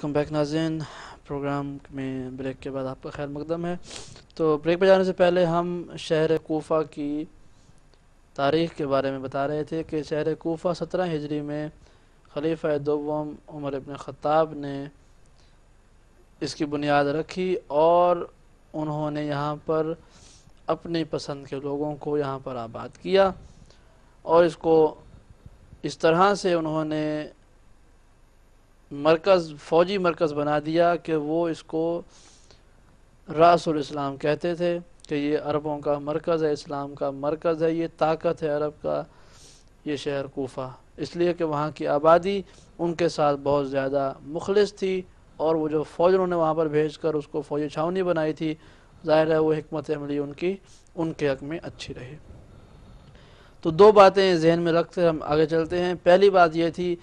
Come back ناظرین، programme میں break کے بعد آپ کا خیر مقدم ہے۔ تو بریک پہ جانے سے پہلے ہم شہر کوفہ کی تاریخ کے بارے میں بتا رہے تھے کہ شہر کوفہ 17 ہجری میں خلیفہ دوم عمر ابن خطاب نے اس کی بنیاد رکھی، اور انہوں نے یہاں پر اپنی پسند کے لوگوں کو یہاں پر آباد کیا، اور اس کو اس طرح سے انہوں نے فوجی مرکز بنا دیا کہ وہ اس کو رأس الاسلام کہتے تھے، کہ یہ عربوں کا مرکز ہے، اسلام کا مرکز ہے، یہ طاقت ہے عرب کا یہ شہر کوفہ، اس لیے کہ وہاں کی آبادی ان کے ساتھ بہت زیادہ مخلص تھی، اور وہ جو فوج انہوں نے وہاں پر بھیج کر اس کو فوجی چھاونی بنائی تھی، ظاہر ہے وہ حکمت عملی ان کے حق میں اچھی رہی۔ تو دو باتیں ذہن میں رکھتے ہم آگے چلتے ہیں۔ پہلی بات یہ تھی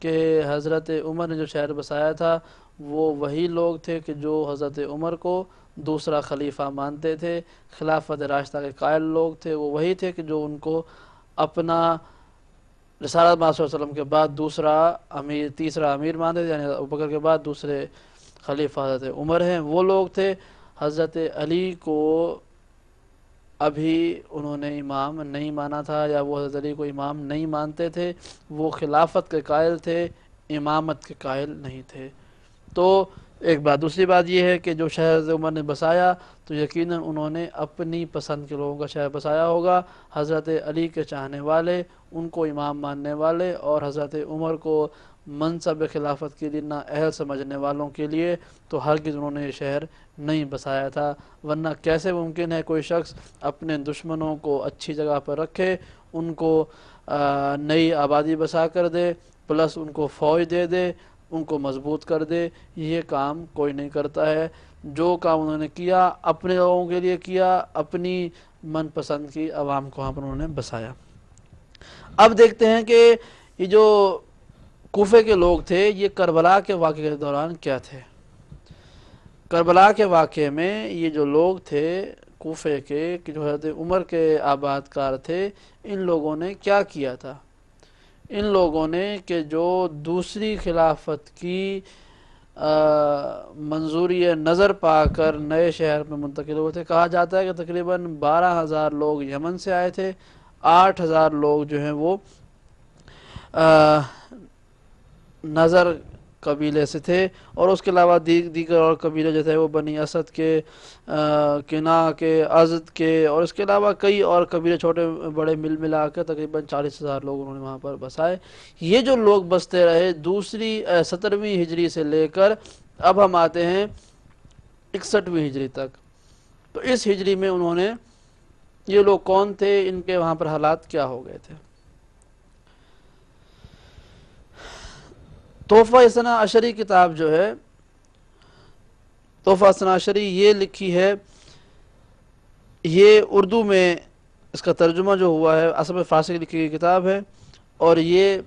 کہ حضرت عمر نے جو شہر بسایا تھا وہ وہی لوگ تھے کہ جو حضرت عمر کو دوسرا خلیفہ مانتے تھے، خلافت راشدہ کے قائل لوگ تھے، وہ وہی تھے کہ جو ان کو اپنا رسالت صلی اللہ علیہ وسلم کے بعد تیسرا امیر مانتے تھے، یعنی ابوبکر کے بعد دوسرے خلیفہ حضرت عمر ہیں، وہ لوگ تھے۔ حضرت علی کو ابھی انہوں نے امام نہیں مانا تھا، یا وہ حضرت علی کو امام نہیں مانتے تھے، وہ خلافت کے قائل تھے، امامت کے قائل نہیں تھے۔ تو ایک بات، دوسری بات یہ ہے کہ جو شہر حضرت عمر نے بسایا تو یقیناً انہوں نے اپنی پسند کے لوگوں کا شہر بسایا ہوگا، حضرت علی کے چاہنے والے، ان کو امام ماننے والے، اور حضرت عمر کو منصب خلافت کے لیے نہ اہل سمجھنے والوں کے لیے تو ہرگز انہوں نے یہ شہر نہیں بسایا تھا۔ ورنہ کیسے ممکن ہے کوئی شخص اپنے دشمنوں کو اچھی جگہ پر رکھے، ان کو نئی آبادی بسا کر دے، پلس ان کو فوج دے دے، ان کو مضبوط کر دے؟ یہ کام کوئی نہیں کرتا ہے۔ جو کام انہوں نے کیا اپنے لوگوں کے لیے کیا، اپنی من پسند کی عوام کو وہاں پر انہوں نے بسایا۔ اب دیکھتے ہیں کہ یہ جو کوفے کے لوگ تھے یہ کربلا کے واقعے کے دوران کیا تھے۔ کربلا کے واقعے میں یہ جو لوگ تھے کوفے کے، کہ جو حضرت عمر کے آباد کار تھے، ان لوگوں نے کیا کیا تھا؟ ان لوگوں نے کہ جو دوسری خلافت کی منظوری نظر پا کر نئے شہر میں منتقل ہوئے تھے، کہا جاتا ہے کہ تقریباً 12,000 لوگ یمن سے آئے تھے، 8,000 لوگ جو ہیں وہ نظر قبیلے سے تھے، اور اس کے علاوہ دیگر اور قبیلے جو تھے وہ بنی اسد کے، کنا کے، ازد کے، اور اس کے علاوہ کئی اور قبیلے چھوٹے بڑے ملا کر تقریباً 40,000 لوگ انہوں نے وہاں پر بسائے۔ یہ جو لوگ بستے رہے 17ویں ہجری سے لے کر اب ہم آتے ہیں 61ویں ہجری تک، تو اس ہجری میں انہوں نے یہ لوگ کون تھے، ان کے وہاں پر حالات کیا ہو گئے تھے؟ تحفہ اثنا عشری کتاب جو ہے، تحفہ اثنا عشری یہ لکھی ہے، یہ اردو میں اس کا ترجمہ جو ہوا ہے، اصل میں فارسی کی لکھی گئی کتاب ہے، اور یہ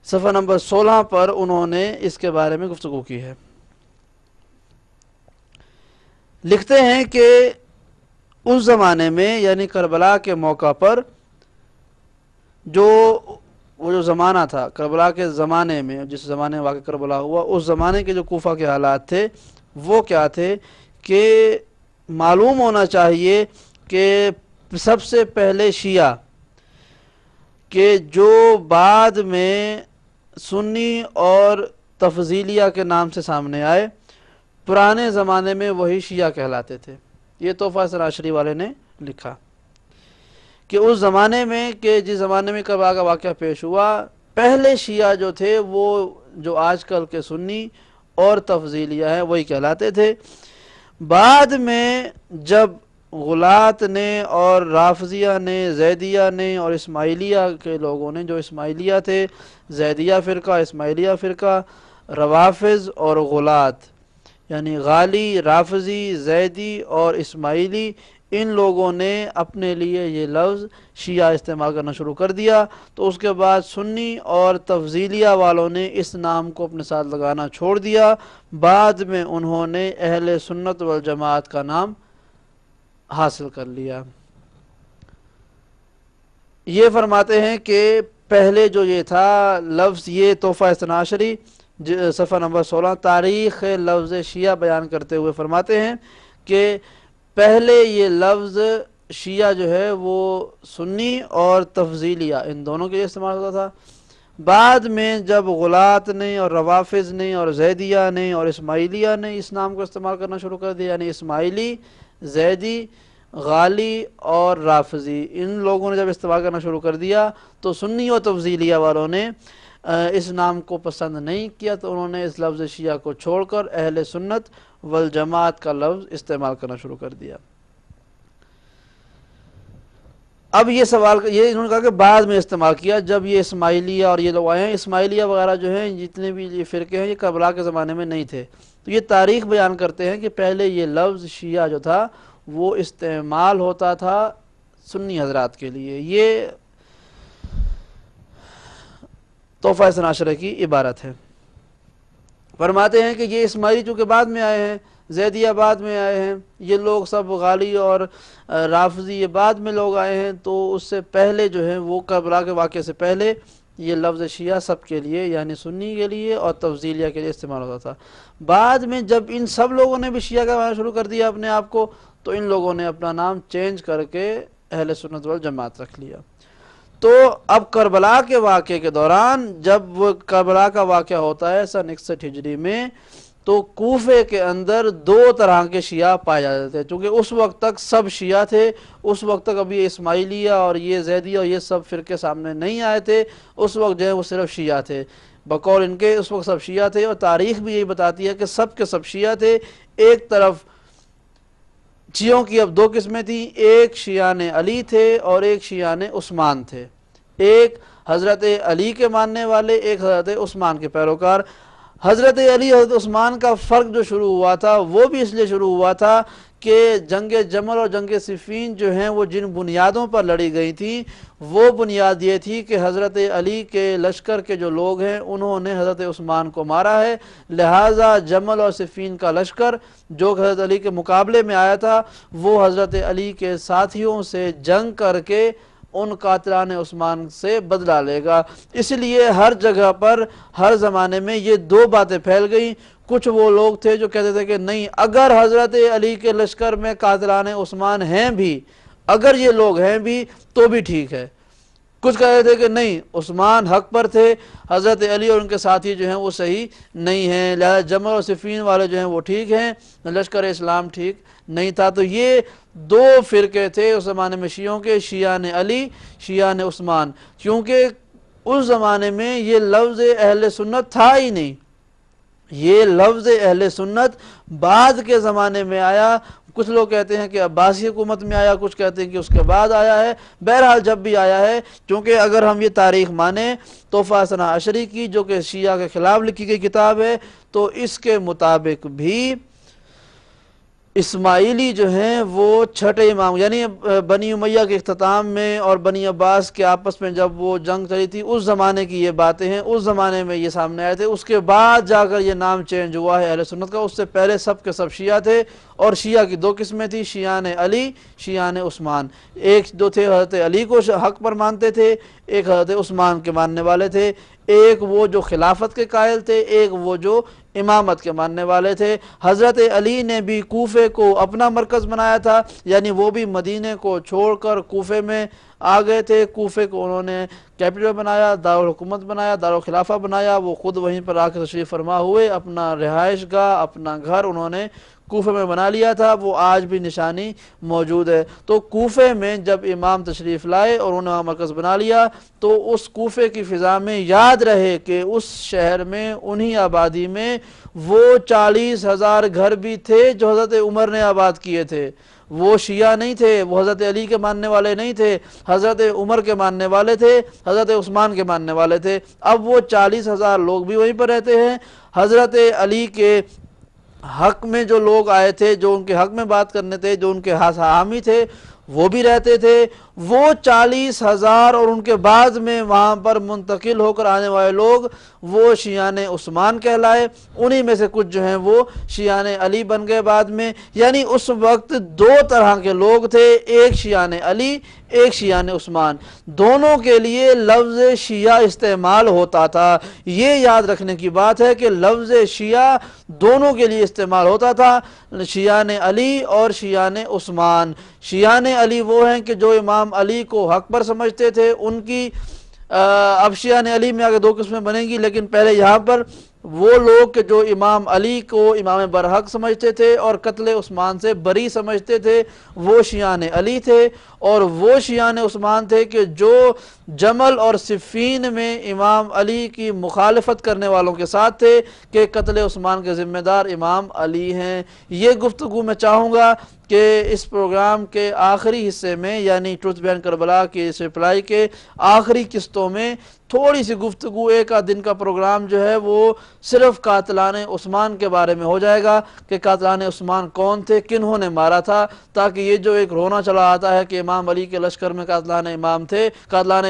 صفحہ نمبر 16 پر انہوں نے اس کے بارے میں گفتگو کی ہے۔ لکھتے ہیں کہ اس زمانے میں، یعنی کربلا کے موقع پر، وہ جو زمانہ تھا کربلا کے زمانے میں، جس زمانے میں واقع کربلا ہوا، اس زمانے کے جو کوفہ کے حالات تھے وہ کیا تھے کہ معلوم ہونا چاہیے کہ سب سے پہلے شیعہ کہ جو بعد میں سنی اور تفضیلیہ کے نام سے سامنے آئے، پرانے زمانے میں وہی شیعہ کہلاتے تھے۔ یہ تحفہ اثنا عشری والے نے لکھا کہ اس زمانے میں، کہ جس زمانے میں کربلا کا واقعہ پیش ہوا، پہلے شیعہ جو تھے وہ جو آج کل کے سنی اور تفضیلیہ ہیں وہی کہلاتے تھے۔ بعد میں جب غلات نے اور رافضیہ نے، زیدیہ نے اور اسماعیلیہ کے لوگوں نے، جو اسماعیلیہ تھے، زیدیہ فرقہ، اسماعیلیہ فرقہ، روافض اور غلات، یعنی غالی، رافضی، زیدی اور اسماعیلی، ان لوگوں نے اپنے لیے یہ لفظ شیعہ استعمال کرنا شروع کر دیا، تو اس کے بعد سنی اور تفضیلیہ والوں نے اس نام کو اپنے ساتھ لگانا چھوڑ دیا۔ بعد میں انہوں نے اہل سنت والجماعت کا نام حاصل کر لیا۔ یہ فرماتے ہیں کہ پہلے جو یہ تھا لفظ، یہ تحفہ اثنا عشری صفحہ نمبر 16 تاریخ لفظ شیعہ بیان کرتے ہوئے فرماتے ہیں کہ پہلے یہ لفظ شیعہ جو ہے وہ سنی اور تفضیلیہ ان دونوں کے لیے استعمال ہوتا تھا. بعد میں جب غلاط نے اور روافظ نے اور زیدیہ نے اور اسماعیلیہ نے اس نام کو استعمال کرنا شروع کر دیا، یعنی اسماعیلی، زیدی، غالی اور رافضی، ان لوگوں نے جب استعمال کرنا شروع کر دیا تو سنی و تفضیلیہ والوں نے اس نام کو پسند نہیں کیا، تو انہوں نے اس لفظ شیعہ کو چھوڑ کر اہل سنت والجماعت کا لفظ استعمال کرنا شروع کر دیا. اب یہ سوال یہ انہوں نے کہا کہ بعد میں استعمال کیا جب یہ اسماعیلیہ اور یہ لوگ آئے ہیں. اسماعیلیہ وغیرہ جو ہیں جتنے بھی یہ فرقے ہیں یہ کربلا کے زمانے میں نہیں تھے. تو یہ تاریخ بیان کرتے ہیں کہ پہلے یہ لفظ شیعہ جو تھا وہ استعمال ہوتا تھا سنی حضرات کے لیے. یہ تحفہ اثنا عشرہ کی عبارت ہے. فرماتے ہیں کہ یہ اسماعیلی چونکہ بعد میں آئے ہیں، زیدیہ بعد میں آئے ہیں، یہ لوگ سب غالی اور رافضی یہ بعد میں لوگ آئے ہیں، تو اس سے پہلے جو ہے وہ کربلا کے واقعے سے پہلے یہ لفظ شیعہ سب کے لیے یعنی سنی کے لیے اور تفضیلیہ کے لیے استعمال ہوتا تھا. بعد میں جب ان سب لوگوں نے بھی شیعہ کا معنی شروع کر دیا اپنے آپ کو، تو ان لوگوں نے اپنا نام چینج کر کے اہل سنت والجماعت رکھ لیا. تو اب کربلا کے واقعے کے دوران جب وہ کربلا کا واقعہ ہوتا ہے سن 61 ہجری میں، تو کوفے کے اندر دو طرح کے شیعہ پائے جاتے تھے. چونکہ اس وقت تک سب شیعہ تھے، اس وقت تک ابھی اسماعیلیہ اور یہ زیدیہ اور یہ سب فرقے سامنے نہیں آئے تھے. اس وقت جو ہے وہ صرف شیعہ تھے بقول ان کے، اس وقت سب شیعہ تھے. اور تاریخ بھی یہی بتاتی ہے کہ سب کے سب شیعہ تھے. ایک طرف شیعوں کی اب دو قسمیں تھیں، ایک شیعان علی تھے اور ایک شیعان عثمان تھے. ایک حضرت علی کے ماننے والے، ایک حضرت عثمان کے پیروکار. حضرت علی حضرت عثمان کا فرق جو شروع ہوا تھا وہ بھی اس لیے شروع ہوا تھا کہ جنگ جمل اور جنگ صفین جو ہیں وہ جن بنیادوں پر لڑی گئی تھیں، وہ بنیاد یہ تھی کہ حضرت علی کے لشکر کے جو لوگ ہیں انہوں نے حضرت عثمان کو مارا ہے. لہٰذا جمل اور صفین کا لشکر جو کہ حضرت علی کے مقابلے میں آیا تھا وہ حضرت علی کے ساتھیوں سے جنگ کر کے ان قاتلان عثمان سے بدلہ لے گا. اس لیے ہر جگہ پر ہر زمانے میں یہ دو باتیں پھیل گئیں. کچھ وہ لوگ تھے جو کہتے تھے کہ نہیں، اگر حضرت علی کے لشکر میں قاتلان عثمان ہیں بھی، اگر یہ لوگ ہیں بھی تو بھی ٹھیک ہے. کچھ کہتے تھے کہ نہیں، عثمان حق پر تھے، حضرت علی اور ان کے ساتھی جو ہیں وہ صحیح نہیں ہیں، لہذا جمل اور صفین والے جو ہیں وہ ٹھیک ہیں، لشکر اسلام ٹھیک نہیں تھا. تو یہ دو فرقے تھے اس زمانے میں شیعوں کے، شیعان علی، شیعان عثمان. کیونکہ اس زمانے میں یہ لفظ اہل سنت تھا ہی نہیں. یہ لفظ اہل سنت بعد کے زمانے میں آیا. کچھ لوگ کہتے ہیں کہ عباسی حکومت میں آیا، کچھ کہتے ہیں کہ اس کے بعد آیا ہے. بہرحال جب بھی آیا ہے، کیونکہ اگر ہم یہ تاریخ مانیں تحفہ اثنا عشری کی جو کہ شیعہ کے خلاف لکھی گئی کتاب ہے، تو اس کے مطابق بھی اسماعیلی جو ہیں وہ چھٹے امام، یعنی بنی امیہ کے اختتام میں اور بنی عباس کے آپس میں جب وہ جنگ چلی تھی اس زمانے کی یہ باتیں ہیں. اس زمانے میں یہ سامنے آئے تھے. اس کے بعد جا کر یہ نام چینج ہوا ہے اہل سنت کا. اس سے پہلے سب کے سب شیعہ تھے، اور شیعہ کی دو قسمیں تھیں، شیعان علی، شیعان عثمان. ایک جو تھے حضرت علی کو حق پر مانتے تھے، ایک حضرت عثمان کے ماننے والے تھے. ایک وہ جو خلافت کے قائل تھے، ایک وہ جو امامت کے ماننے والے تھے. حضرت علی نے بھی کوفے کو اپنا مرکز بنایا تھا، یعنی وہ بھی مدینے کو چھوڑ کر کوفے میں آ گئے تھے. کوفے کو انہوں نے کیپٹل بنایا، دارالحکومت بنایا، دارالخلافہ بنایا. وہ خود وہیں پر آ کے تشریف فرما ہوئے. اپنا رہائش گاہ، اپنا گھر انہوں نے کوفے میں بنا لیا تھا. وہ آج بھی نشانی موجود ہے. تو کوفے میں جب امام تشریف لائے اور انہوں نے وہاں مرکز بنا لیا، تو اس کوفے کی فضا میں یاد رہے کہ اس شہر میں انہی آبادی میں وہ 40,000 گھر بھی تھے جو حضرت عمر نے آباد کیے تھے. وہ شیعہ نہیں تھے، وہ حضرت علی کے ماننے والے نہیں تھے، حضرت عمر کے ماننے والے تھے، حضرت عثمان کے ماننے والے تھے. اب وہ 40,000 لوگ بھی وہیں پر رہتے ہیں. حضرت علی کے حق میں جو لوگ آئے تھے، جو ان کے حق میں بات کرنے تھے، جو ان کے حامی تھے، وہ بھی رہتے تھے. وہ 40,000 اور ان کے بعد میں وہاں پر منتقل ہو کر آنے والے لوگ وہ شیعان عثمان کہلائے، انہی میں سے کچھ جو ہیں وہ شیعان علی بن گئے بعد میں۔ یعنی اس وقت دو طرح کے لوگ تھے، ایک شیعان علی، ایک شیعان عثمان، دونوں کے لیے لفظ شیعہ استعمال ہوتا تھا۔ یہ یاد رکھنے کی بات ہے کہ لفظ شیعہ دونوں کے لیے استعمال ہوتا تھا، شیعان علی اور شیعان عثمان۔ شیعان علی وہ ہیں کہ جو امام علی کو حق پر سمجھتے تھے، ان کی اب شیعان علی میں آگے دو قسمیں بنیں گی، لیکن پہلے یہاں پر وہ لوگ کہ جو امام علی کو امام برحق سمجھتے تھے اور قتل عثمان سے بری سمجھتے تھے، وہ شیعان علی تھے۔ اور وہ شیعان عثمان تھے کہ جو جمل اور صفین میں امام علی کی مخالفت کرنے والوں کے ساتھ تھے کہ قتل عثمان کے ذمہ دار امام علی ہیں۔ یہ گفتگو میں چاہوں گا کہ اس پروگرام کے آخری حصے میں، یعنی ٹروتھ بیہائنڈ کربلا کی اس رپلائی کے آخری قسطوں میں تھوڑی سی گفتگو، ایک آدھ دن کا پروگرام جو ہے وہ صرف قاتلان عثمان کے بارے میں ہو جائے گا کہ قاتلان عثمان کون تھے، کنہوں نے مارا تھا، تاکہ یہ جو ایک رونا چلا آتا ہے کہ امام علی کے لشکر میں قاتلان امام تھے، قاتلان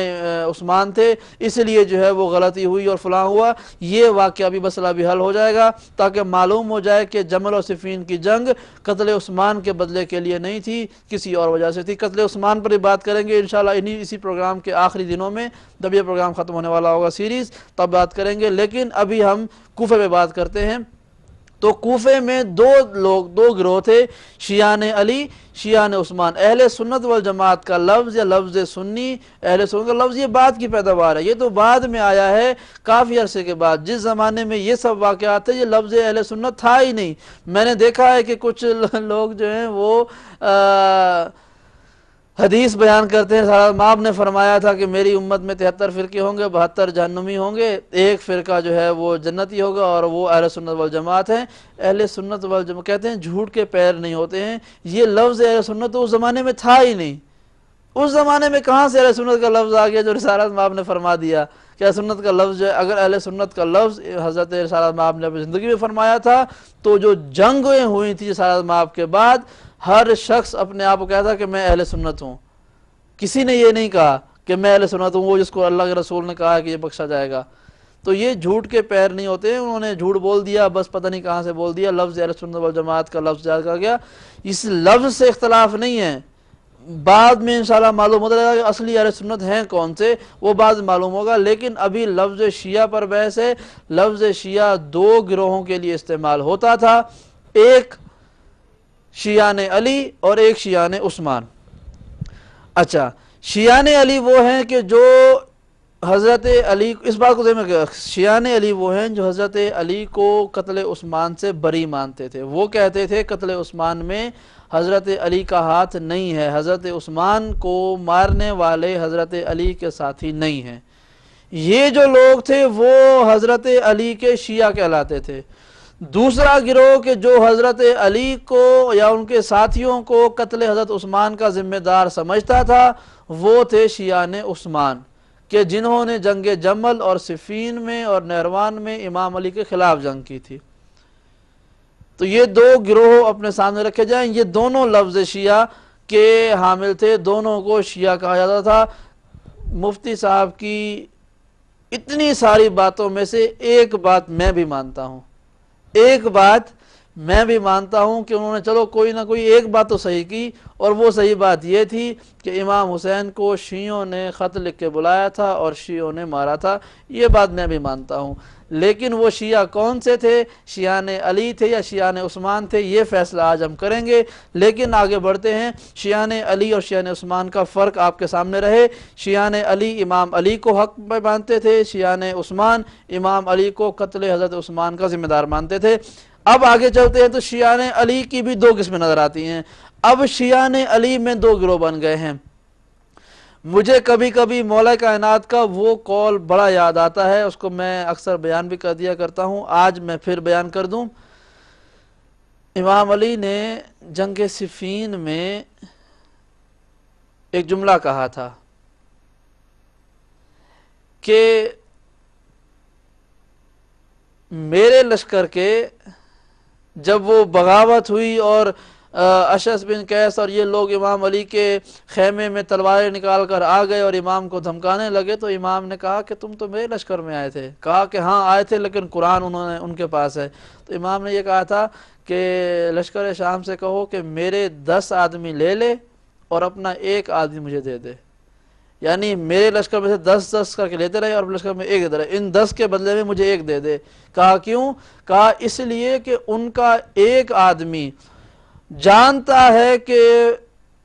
عثمان تھے، اس لیے جو ہے وہ غلطی ہوئی اور فلاں ہوا، یہ واقعہ بھی مسئلہ بھی حل ہو جائے گا، تاکہ معلوم ہو جائے کہ جمل اور صفین کی جنگ قتل عثمان کے بدلے کے لیے نہیں تھی، کسی اور وجہ سے تھی۔ قتل عثمان پر ہی بات کریں گے انشاءاللہ اسی پروگرام کے آخری دنوں میں، جب یہ پروگرام ختم ہونے والا ہوگا سیریز، تب بات کریں گے۔ لیکن ابھی ہم کوفے میں بات کرتے ہیں۔ تو کوفے میں دو گروہ تھے، شیعان علی، شیعان عثمان۔ اہل سنت والجماعت کا لفظ یا لفظ سنی، اہل سنت کا لفظ یہ بعد کی پیداوار ہے، یہ تو بعد میں آیا ہے کافی عرصے کے بعد۔ جس زمانے میں یہ سب واقعات تھے، یہ لفظ اہل سنت تھا ہی نہیں۔ میں نے دیکھا ہے کہ کچھ لوگ جو ہیں وہ حدیث بیان کرتے ہیں، سارا آپ نے فرمایا تھا کہ میری امت میں 73 فرقے ہوں گے، 72 جہنمی ہوں گے، ایک فرقہ جو ہے وہ جنتی ہوگا اور وہ اہل سنت والجماعت ہیں۔ اہل سنت والجماعت کہتے ہیں جھوٹ کے پیر نہیں ہوتے ہیں، یہ لفظ اہل سنت اس زمانے میں تھا ہی نہیں۔ اس زمانے میں کہاں سے اہل سنت کا لفظ آ گیا جو رسالت میں آپ نے فرما دیا کہ اہل سنت کا لفظ جو ہے، اگر اہل سنت کا لفظ حضرت رسالت میں آپ نے اپنی زندگی میں فرمایا تھا تو جو جنگیں ہوئی تھی رسالت میں آپ کے بعد، ہر شخص اپنے آپ کو کہتا کہ میں اہل سنت ہوں۔ کسی نے یہ نہیں کہا کہ میں اہل سنت ہوں، وہ جس کو اللہ کے رسول نے کہا کہ یہ بخشا جائے گا۔ تو یہ جھوٹ کے پیر نہیں ہوتے ہیں، انہوں نے جھوٹ بول دیا، بس پتہ نہیں کہاں سے بول دیا، لفظ اہل سنت والجماعت کا لفظ جائز کر گیا۔ اس لفظ سے اختلاف نہیں ہے، بعد میں انشاءاللہ معلوم ہوتا ہے کہ اصلی اہل سنت ہیں کون سے، وہ بعد معلوم ہوگا۔ لیکن ابھی لفظ شیعہ پر بحث ہے۔ لفظ شیعہ دو گروہوں کے لیے استعمال ہوتا تھا، ایک شیعان علی اور ایک شیعان عثمان۔ اچھا، شیعان علی وہ ہیں کہ جو حضرت علی، اس بات کو ذہن میں رکھیں، شیعان علی وہ ہیں جو حضرت علی کو قتل عثمان سے بری مانتے تھے۔ وہ کہتے تھے قتل عثمان میں حضرت علی کا ہاتھ نہیں ہے، حضرت عثمان کو مارنے والے حضرت علی کے ساتھی نہیں ہیں۔ یہ جو لوگ تھے وہ حضرت علی کے شیعہ کہلاتے تھے۔ دوسرا گروہ کہ جو حضرت علی کو یا ان کے ساتھیوں کو قتل حضرت عثمان کا ذمہ دار سمجھتا تھا، وہ تھے شیعان عثمان، کہ جنہوں نے جنگ جمل اور صفین میں اور نہروان میں امام علی کے خلاف جنگ کی تھی۔ تو یہ دو گروہ اپنے سامنے رکھے جائیں، یہ دونوں لفظ شیعہ کے حامل تھے، دونوں کو شیعہ کہا جاتا تھا۔ مفتی صاحب کی اتنی ساری باتوں میں سے ایک بات میں بھی مانتا ہوں، ایک بات میں بھی مانتا ہوں کہ انہوں نے چلو کوئی نہ کوئی ایک بات تو صحیح کی، اور وہ صحیح بات یہ تھی کہ امام حسین کو شیعوں نے خط لکھ کے بلایا تھا اور شیعوں نے مارا تھا، یہ بات میں بھی مانتا ہوں۔ لیکن وہ شیعہ کون سے تھے، شیعان علی تھے یا شیعان عثمان تھے، یہ فیصلہ آج ہم کریں گے۔ لیکن آگے بڑھتے ہیں، شیعان علی اور شیعان عثمان کا فرق آپ کے سامنے رہے۔ شیعان علی امام علی کو حق میں مانتے تھے، شیعان عثمان امام علی کو قتل حضرت عثمان کا ذمہ دار مانتے تھے۔ اب آگے چلتے ہیں تو شیعان علی کی بھی دو قسمیں نظر آتی ہیں۔ اب شیعان علی میں دو گروہ بن گئے ہیں۔ مجھے کبھی کبھی مولا کائنات کا وہ قول بڑا یاد آتا ہے، اس کو میں اکثر بیان بھی کر دیا کرتا ہوں، آج میں پھر بیان کر دوں۔ امام علی نے جنگ صفین میں ایک جملہ کہا تھا کہ میرے لشکر کے جب وہ بغاوت ہوئی اور اشعث بن قیس اور یہ لوگ امام علی کے خیمے میں تلواریں نکال کر آ گئے اور امام کو دھمکانے لگے، تو امام نے کہا کہ تم تو میرے لشکر میں آئے تھے. کہا کہ ہاں آئے تھے، لیکن قرآن ان کے پاس ہے. تو امام نے یہ کہا تھا کہ لشکر شام سے کہو کہ میرے 10 آدمی لے لے اور اپنا 1 آدمی مجھے دے دے. یعنی میرے لشکر میں سے 10 کر کے لیتے رہے اور لشکر میں 1 دیتے رہے، ان 10 کے بدلے میں مجھے 1 دے دے. کہا کیوں؟ کہا اس لیے کہ ان کا 1 آدمی جانتا ہے کہ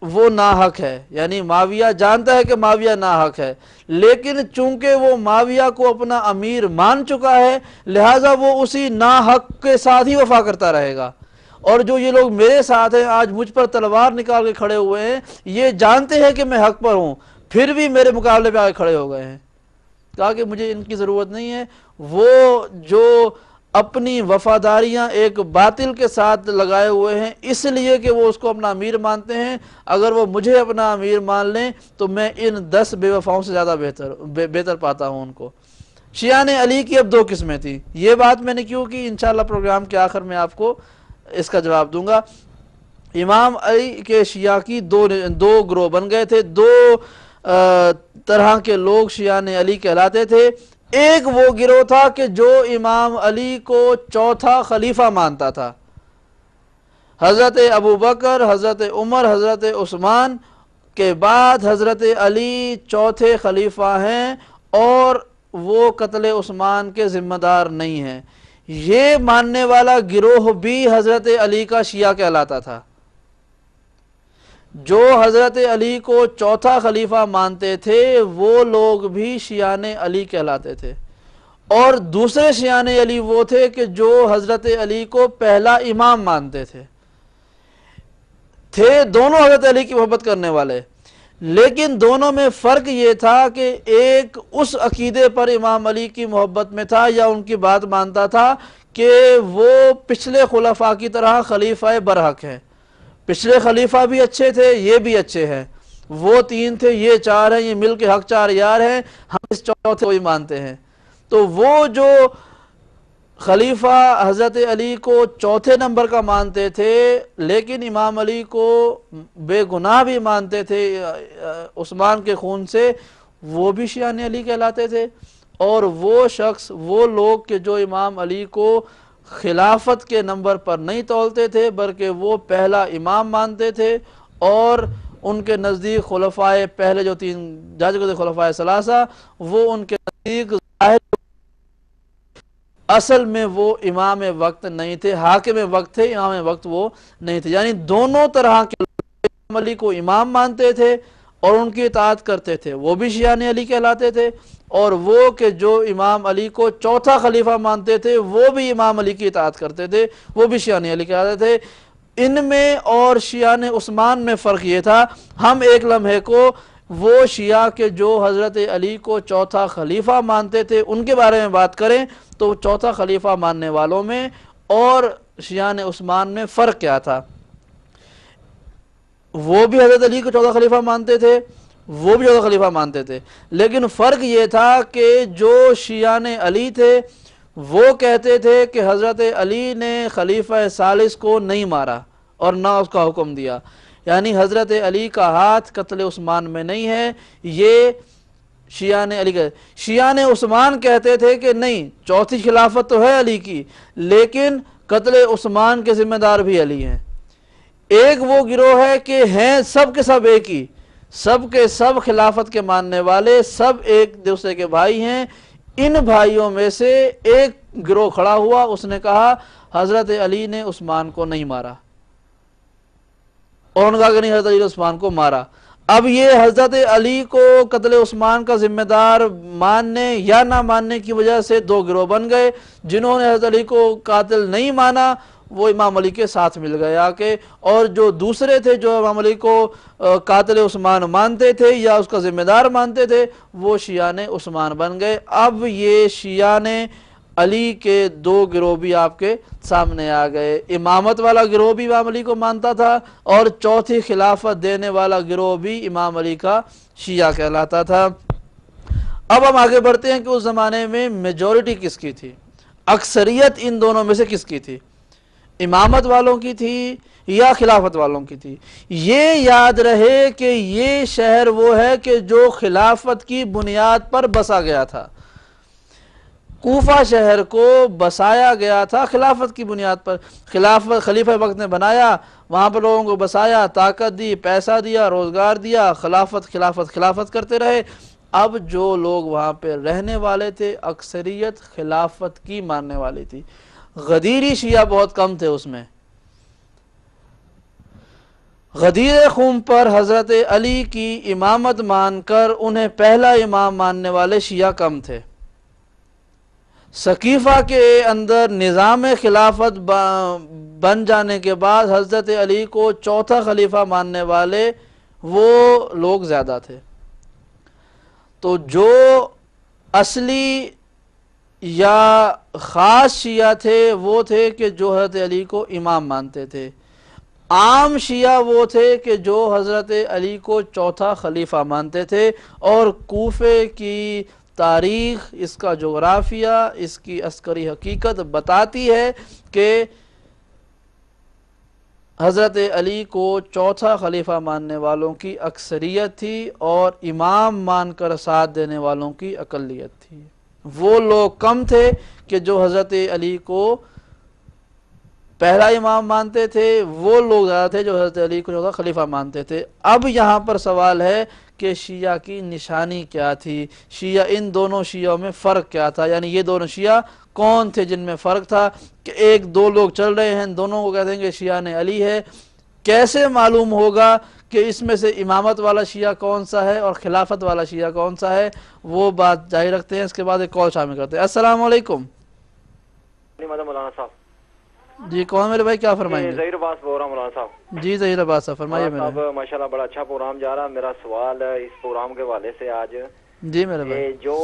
وہ ناحق ہے، یعنی معاویہ جانتا ہے کہ معاویہ ناحق ہے، لیکن چونکہ وہ معاویہ کو اپنا امیر مان چکا ہے لہٰذا وہ اسی ناحق کے ساتھ ہی وفا کرتا رہے گا. اور جو یہ لوگ میرے ساتھ ہیں آج مجھ پر تلوار نکال کے کھڑے ہوئے ہیں، یہ جانتے ہیں کہ میں حق پر ہوں، پھر بھی میرے مقابلے پہ آ کے کھڑے ہو گئے ہیں. کہا کہ مجھے ان کی ضرورت نہیں ہے. وہ جو اپنی وفاداریاں ایک باطل کے ساتھ لگائے ہوئے ہیں اس لیے کہ وہ اس کو اپنا امیر مانتے ہیں، اگر وہ مجھے اپنا امیر مان لیں تو میں ان 10 بے وفاؤں سے زیادہ بہتر پاتا ہوں ان کو. شیعان علی کی اب 2 قسمیں تھیں. یہ بات میں نے کیوں کی، انشاءاللہ پروگرام کے آخر میں آپ کو اس کا جواب دوں گا. امام علی کے شیعہ کی 2 گروہ بن گئے تھے. 2 طرح کے لوگ شیعان علی کہلاتے تھے. ایک وہ گروہ تھا کہ جو امام علی کو چوتھا خلیفہ مانتا تھا. حضرت ابوبکر، حضرت عمر، حضرت عثمان کے بعد حضرت علی چوتھے خلیفہ ہیں اور وہ قتل عثمان کے ذمہ دار نہیں ہیں. یہ ماننے والا گروہ بھی حضرت علی کا شیعہ کہلاتا تھا. جو حضرت علی کو چوتھا خلیفہ مانتے تھے وہ لوگ بھی شیعان علی کہلاتے تھے. اور دوسرے شیعان علی وہ تھے کہ جو حضرت علی کو پہلا امام مانتے تھے. دونوں حضرت علی کی محبت کرنے والے، لیکن دونوں میں فرق یہ تھا کہ ایک اس عقیدے پر امام علی کی محبت میں تھا یا ان کی بات مانتا تھا کہ وہ پچھلے خلفاء کی طرح خلیفہ برحق ہیں. پچھلے خلیفہ بھی اچھے تھے، یہ بھی اچھے ہیں، وہ 3 تھے، یہ 4 ہیں، یہ مل کے حق 4 یار ہیں، ہم اس چوتھے کو ہی مانتے ہیں. تو وہ جو خلیفہ حضرت علی کو چوتھے نمبر کا مانتے تھے لیکن امام علی کو بے گناہ بھی مانتے تھے عثمان کے خون سے، وہ بھی شیعان علی کہلاتے تھے. اور وہ شخص، وہ لوگ کہ جو امام علی کو خلافت کے نمبر پر نہیں تولتے تھے بلکہ وہ پہلا امام مانتے تھے، اور ان کے نزدیک خلفائے پہلے جو 3 جاج گزرے خلفائے ثلاثہ، وہ ان کے نزدیک ظاہر اصل میں وہ امام وقت نہیں تھے، حاکم وقت تھے، امام وقت وہ نہیں تھے. یعنی دونوں طرح کے امام علی کو امام مانتے تھے اور ان کی اطاعت کرتے تھے، وہ بھی شیعان علی کہلاتے تھے. اور وہ کہ جو امام علی کو چوتھا خلیفہ مانتے تھے وہ بھی امام علی کی اطاعت کرتے تھے، وہ بھی شیعان علی کہلاتے تھے. ان میں اور شیعان عثمان میں فرق یہ تھا. ہم ایک لمحے کو وہ شیعہ کے جو حضرت علی کو چوتھا خلیفہ مانتے تھے ان کے بارے میں بات کریں تو چوتھا خلیفہ ماننے والوں میں اور شیعان عثمان میں فرق کیا تھا. وہ بھی حضرت علی کو چوتھا خلیفہ مانتے تھے، وہ بھی چوتھا خلیفہ مانتے تھے، لیکن فرق یہ تھا کہ جو شیعان علی تھے وہ کہتے تھے کہ حضرت علی نے خلیفہ ثالث کو نہیں مارا اور نہ اس کا حکم دیا. یعنی حضرت علی کا ہاتھ قتل عثمان میں نہیں ہے. یہ شیعان علی شیعان عثمان کہتے تھے کہ نہیں، چوتھی خلافت تو ہے علی کی لیکن قتل عثمان کے ذمہ دار بھی علی ہیں. ایک وہ گروہ ہے کہ ہیں سب کے سب ایک ہی، سب کے سب خلافت کے ماننے والے، سب ایک دوسرے کے بھائی ہیں. ان بھائیوں میں سے ایک گروہ کھڑا ہوا، اس نے کہا حضرت علی نے عثمان کو نہیں مارا، اور انہوں نے کہا کہ نہیں، حضرت علی نے عثمان کو مارا. اب یہ حضرت علی کو قتل عثمان کا ذمہ دار ماننے یا نہ ماننے کی وجہ سے 2 گروہ بن گئے. جنہوں نے حضرت علی کو قاتل نہیں مانا وہ امام علی کے ساتھ مل گئے آ کے، اور جو دوسرے تھے جو امام علی کو قاتل عثمان مانتے تھے یا اس کا ذمہ دار مانتے تھے وہ شیعان عثمان بن گئے. اب یہ شیعان علی کے 2 گروہ بھی آپ کے سامنے آ گئے. امامت والا گروہ بھی امام علی کو مانتا تھا اور چوتھی خلافت دینے والا گروہ بھی امام علی کا شیعہ کہلاتا تھا. اب ہم آگے بڑھتے ہیں کہ اس زمانے میں میجورٹی کس کی تھی، اکثریت ان دونوں میں سے کس کی تھی. امامت والوں کی تھی یا خلافت والوں کی تھی؟ یہ یاد رہے کہ یہ شہر وہ ہے کہ جو خلافت کی بنیاد پر بسا گیا تھا۔ کوفہ شہر کو بسایا گیا تھا خلافت کی بنیاد پر۔ خلیفہ وقت نے بنایا، وہاں پر لوگوں کو بسایا، طاقت دی، پیسہ دیا، روزگار دیا، خلافت خلافت خلافت کرتے رہے۔ اب جو لوگ وہاں پہ رہنے والے تھے اکثریت خلافت کی ماننے والی تھی۔ غدیری شیعہ بہت کم تھے اس میں۔ غدیر خون پر حضرت علی کی امامت مان کر انہیں پہلا امام ماننے والے شیعہ کم تھے۔ سقیفہ کے اندر نظام خلافت بن جانے کے بعد حضرت علی کو چوتھا خلیفہ ماننے والے وہ لوگ زیادہ تھے۔ تو جو اصلی یا خاص شیعہ تھے وہ تھے کہ جو حضرت علی کو امام مانتے تھے۔ عام شیعہ وہ تھے کہ جو حضرت علی کو چوتھا خلیفہ مانتے تھے۔ اور کوفے کی تاریخ، اس کا جغرافیہ، اس کی عسکری حقیقت بتاتی ہے کہ حضرت علی کو چوتھا خلیفہ ماننے والوں کی اکثریت تھی اور امام مان کر ساتھ دینے والوں کی اقلیت تھی۔ وہ لوگ کم تھے کہ جو حضرت علی کو پہلا امام مانتے تھے، وہ لوگ زیادہ تھے جو حضرت علی کو چوتھا خلیفہ مانتے تھے۔ اب یہاں پر سوال ہے کہ شیعہ کی نشانی کیا تھی، شیعہ ان دونوں شیعوں میں فرق کیا تھا، یعنی یہ دونوں شیعہ کون تھے جن میں فرق تھا کہ ایک دو لوگ چل رہے ہیں دونوں کو کہتے ہیں کہ شیعہ نے علی ہے۔ کیسے معلوم ہوگا کہ اس میں سے امامت والا شیعہ کون سا ہے اور خلافت والا شیعہ کون سا ہے؟ وہ بات جاری رکھتے ہیں، اس کے بعد ایک کال شامل کرتے ہیں۔ السلام علیکم۔ مولانا صاحب جی کون میرے بھائی، کیا فرمائیں گے؟ ظہیر عباس بول رہا ہوں مولانا صاحب۔ جی ظہیر عباس صاحب فرمائیے میرے صاحب ماشاءاللہ بڑا اچھا پروگرام جا رہا۔ میرا سوال اس پروگرام کے حوالے سے آج جی میرے بھائی، جو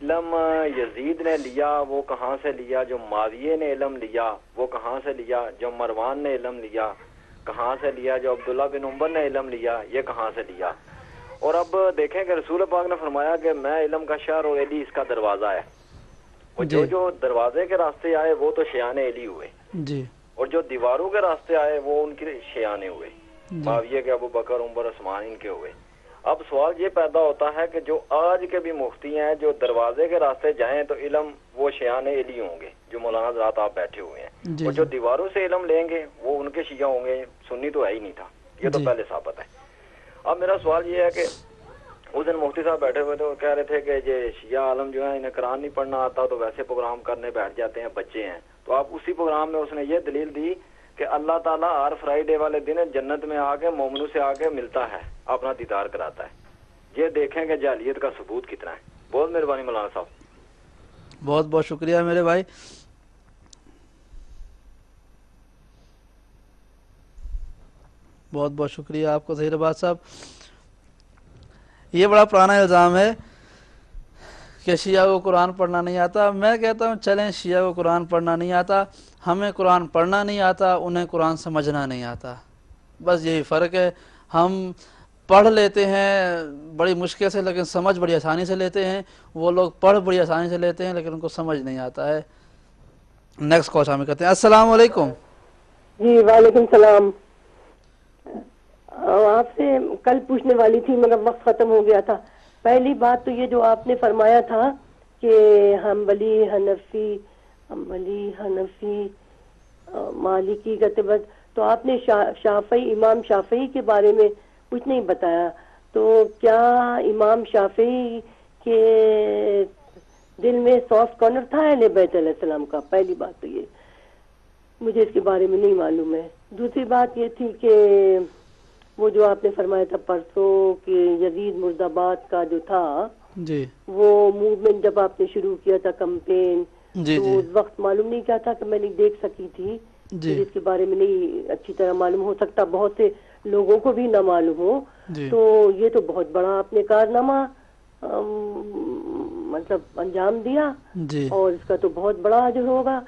علم یزید نے لیا وہ کہاں سے لیا، جو معاویہ نے علم لیا وہ کہاں سے لیا، جو مروان نے علم لیا کہاں سے لیا، جو عبداللہ بن عمر نے علم لیا یہ کہاں سے لیا؟ اور اب دیکھیں کہ رسول پاک نے فرمایا کہ میں علم کا شہر اور علی اس کا دروازہ ہے۔ اور جو دروازے کے راستے آئے وہ تو شیعان علی ہوئے، جی، اور جو دیواروں کے راستے آئے وہ ان کے شیعانے ہوئے، معاویہ کے، ابو بکر، عمر، عثمان ان کے ہوئے۔ اب سوال یہ پیدا ہوتا ہے کہ جو آج کے بھی مفتی ہیں جو دروازے کے راستے جائیں تو علم وہ شیعان علی ہوں گے جو مولانا حضرات آپ بیٹھے ہوئے ہیں، اور جو دیواروں سے علم لیں گے وہ ان کے شیعہ ہوں گے، سنی تو ہے ہی نہیں تھا، یہ تو پہلے ثابت ہے۔ اب میرا سوال یہ ہے کہ اس دن مفتی صاحب بیٹھے ہوئے تھے اور کہہ رہے تھے کہ یہ شیعہ عالم جو ہے انہیں قرآن نہیں پڑھنا آتا تو ویسے پروگرام کرنے بیٹھ جاتے ہیں، بچے ہیں۔ تو آپ اسی پروگرام میں اس نے یہ دلیل دی کہ اللہ تعالیٰ ہر فرائیڈے والے دن جنت میں آ کے مومنوں سے آ کے ملتا ہے، اپنا دیدار کراتا ہے۔ یہ دیکھیں کہ جاہلیت کا ثبوت کتنا ہے۔ بہت مہربانی مولانا صاحب۔ بہت بہت شکریہ میرے بھائی۔ بہت بہت شکریہ آپ کو ظہیر عباس صاحب۔ یہ بڑا پرانا الزام ہے کہ شیعہ کو قرآن پڑھنا نہیں آتا۔ میں کہتا ہوں چلیں شیعہ کو قرآن پڑھنا نہیں آتا، ہمیں قرآن پڑھنا نہیں آتا، انہیں قرآن سمجھنا نہیں آتا، بس یہی فرق ہے۔ ہم پڑھ لیتے ہیں بڑی مشکل سے لیکن سمجھ بڑی آسانی سے لیتے ہیں، وہ لوگ پڑھ بڑی آسانی سے لیتے ہیں لیکن ان کو سمجھ نہیں آتا ہے۔ نیکسٹ کال شامل کرتے ہیں۔ السلام علیکم۔ جی وعلیکم السلام۔ آپ سے کل پوچھنے والی تھی مگر وقت ختم ہو گیا تھا۔ پہلی بات تو یہ جو آپ نے فرمایا تھا کہ حنبلی حنفی مالکی کا تبت، تو آپ نے شافعی، امام شافعی کے بارے میں کچھ نہیں بتایا۔ تو کیا امام شافعی کے دل میں سافٹ کارنر تھا اہل بیت علیہ السلام کا؟ پہلی بات تو یہ مجھے اس کے بارے میں نہیں معلوم ہے۔ دوسری بات یہ تھی کہ وہ جو آپ نے فرمایا تھا پرسوں کہ یزید مرد آباد کا جو تھا جی، وہ موومنٹ جب آپ نے شروع کیا تھا کمپین، جی تو جی اس وقت معلوم نہیں کیا تھا کہ میں نہیں دیکھ سکی تھی، جی اس کے بارے میں نہیں اچھی طرح معلوم، ہو سکتا بہت سے لوگوں کو بھی نہ معلوم ہو۔ جی، تو یہ تو بہت بڑا آپ نے کارنامہ مطلب انجام دیا، جی اور اس کا تو بہت بڑا اجر ہوگا۔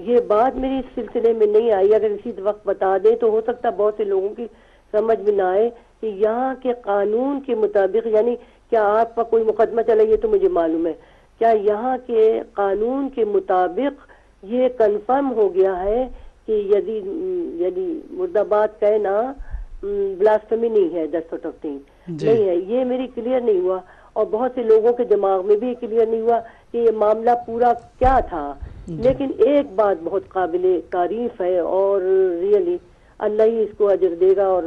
یہ بات میری اس سلسلے میں نہیں آئی، اگر اسی وقت بتا دیں تو ہو سکتا بہت سے لوگوں کی سمجھ میں نہ آئے کہ یہاں کے قانون کے مطابق، یعنی کیا آپ کا کوئی مقدمہ چلا، یہ تو مجھے معلوم ہے، کیا یہاں کے قانون کے مطابق یہ کنفرم ہو گیا ہے کہ یعنی مرداباد کہنا بلاسفمی نہیں ہے, دیٹ سارٹ آف تھنگ نہیں ہے, یہ میری کلیئر نہیں ہوا, اور بہت سے لوگوں کے دماغ میں بھی کلیئر نہیں ہوا کہ یہ معاملہ پورا کیا تھا. لیکن ایک بات بہت قابل تعریف ہے, اور ریئلی اللہ ہی اس کو اجر دے گا اور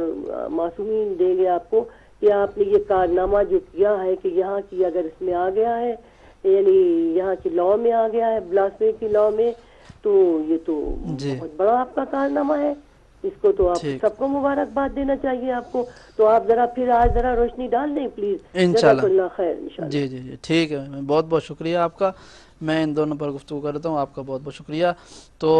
معصومین دیں گے آپ کو, کہ آپ نے یہ کارنامہ جو کیا ہے کہ یہاں کی اگر اس میں آ گیا ہے, یعنی یہاں کی لاء میں آ گیا ہے, بلاسفمی کی لاء میں, تو یہ تو بہت بڑا آپ کا کارنامہ ہے. اس کو تو آپ سب کو مبارکباد دینا چاہیے آپ کو. تو آپ ذرا پھر آج ذرا روشنی ڈال دیں پلیز. انشاءاللہ. اللہ خیر انشاءاللہ. جی جی جی ٹھیک ہے, بہت بہت شکریہ آپ کا. میں ان دونوں پر گفتگو کرتا ہوں, آپ کا بہت بہت شکریہ. تو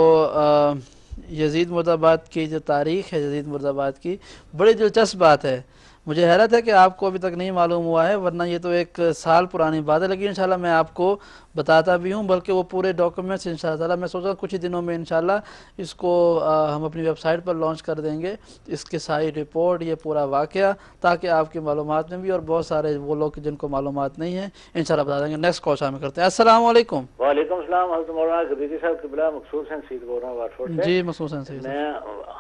یزید مرداباد کی جو تاریخ ہے, یزید مرداباد کی بڑی دلچسپ بات ہے. مجھے حیرت ہے کہ آپ کو ابھی تک نہیں معلوم ہوا ہے, ورنہ یہ تو 1 سال پرانی بات ہے. لیکن انشاءاللہ میں آپ کو بتاتا بھی ہوں, بلکہ وہ پورے ڈاکومنٹس انشاءاللہ میں سوچا کچھ ہی دنوں میں انشاءاللہ اس کو ہم اپنی ویب سائٹ پر لانچ کر دیں گے, اس کی ساری رپورٹ, یہ پورا واقعہ, تاکہ آپ کی معلومات میں بھی, اور بہت سارے وہ لوگ جن کو معلومات نہیں ہیں انشاءاللہ بتا دیں گے. نیکسٹ کال شامل کرتے ہیں. السلام علیکم. وعلیکم السلام. حضرت مولانا غدیری صاحب قبلہ, مقصود حسین سید بول رہا ہوں واٹ فورڈ سے. جی مقصود حسین سید.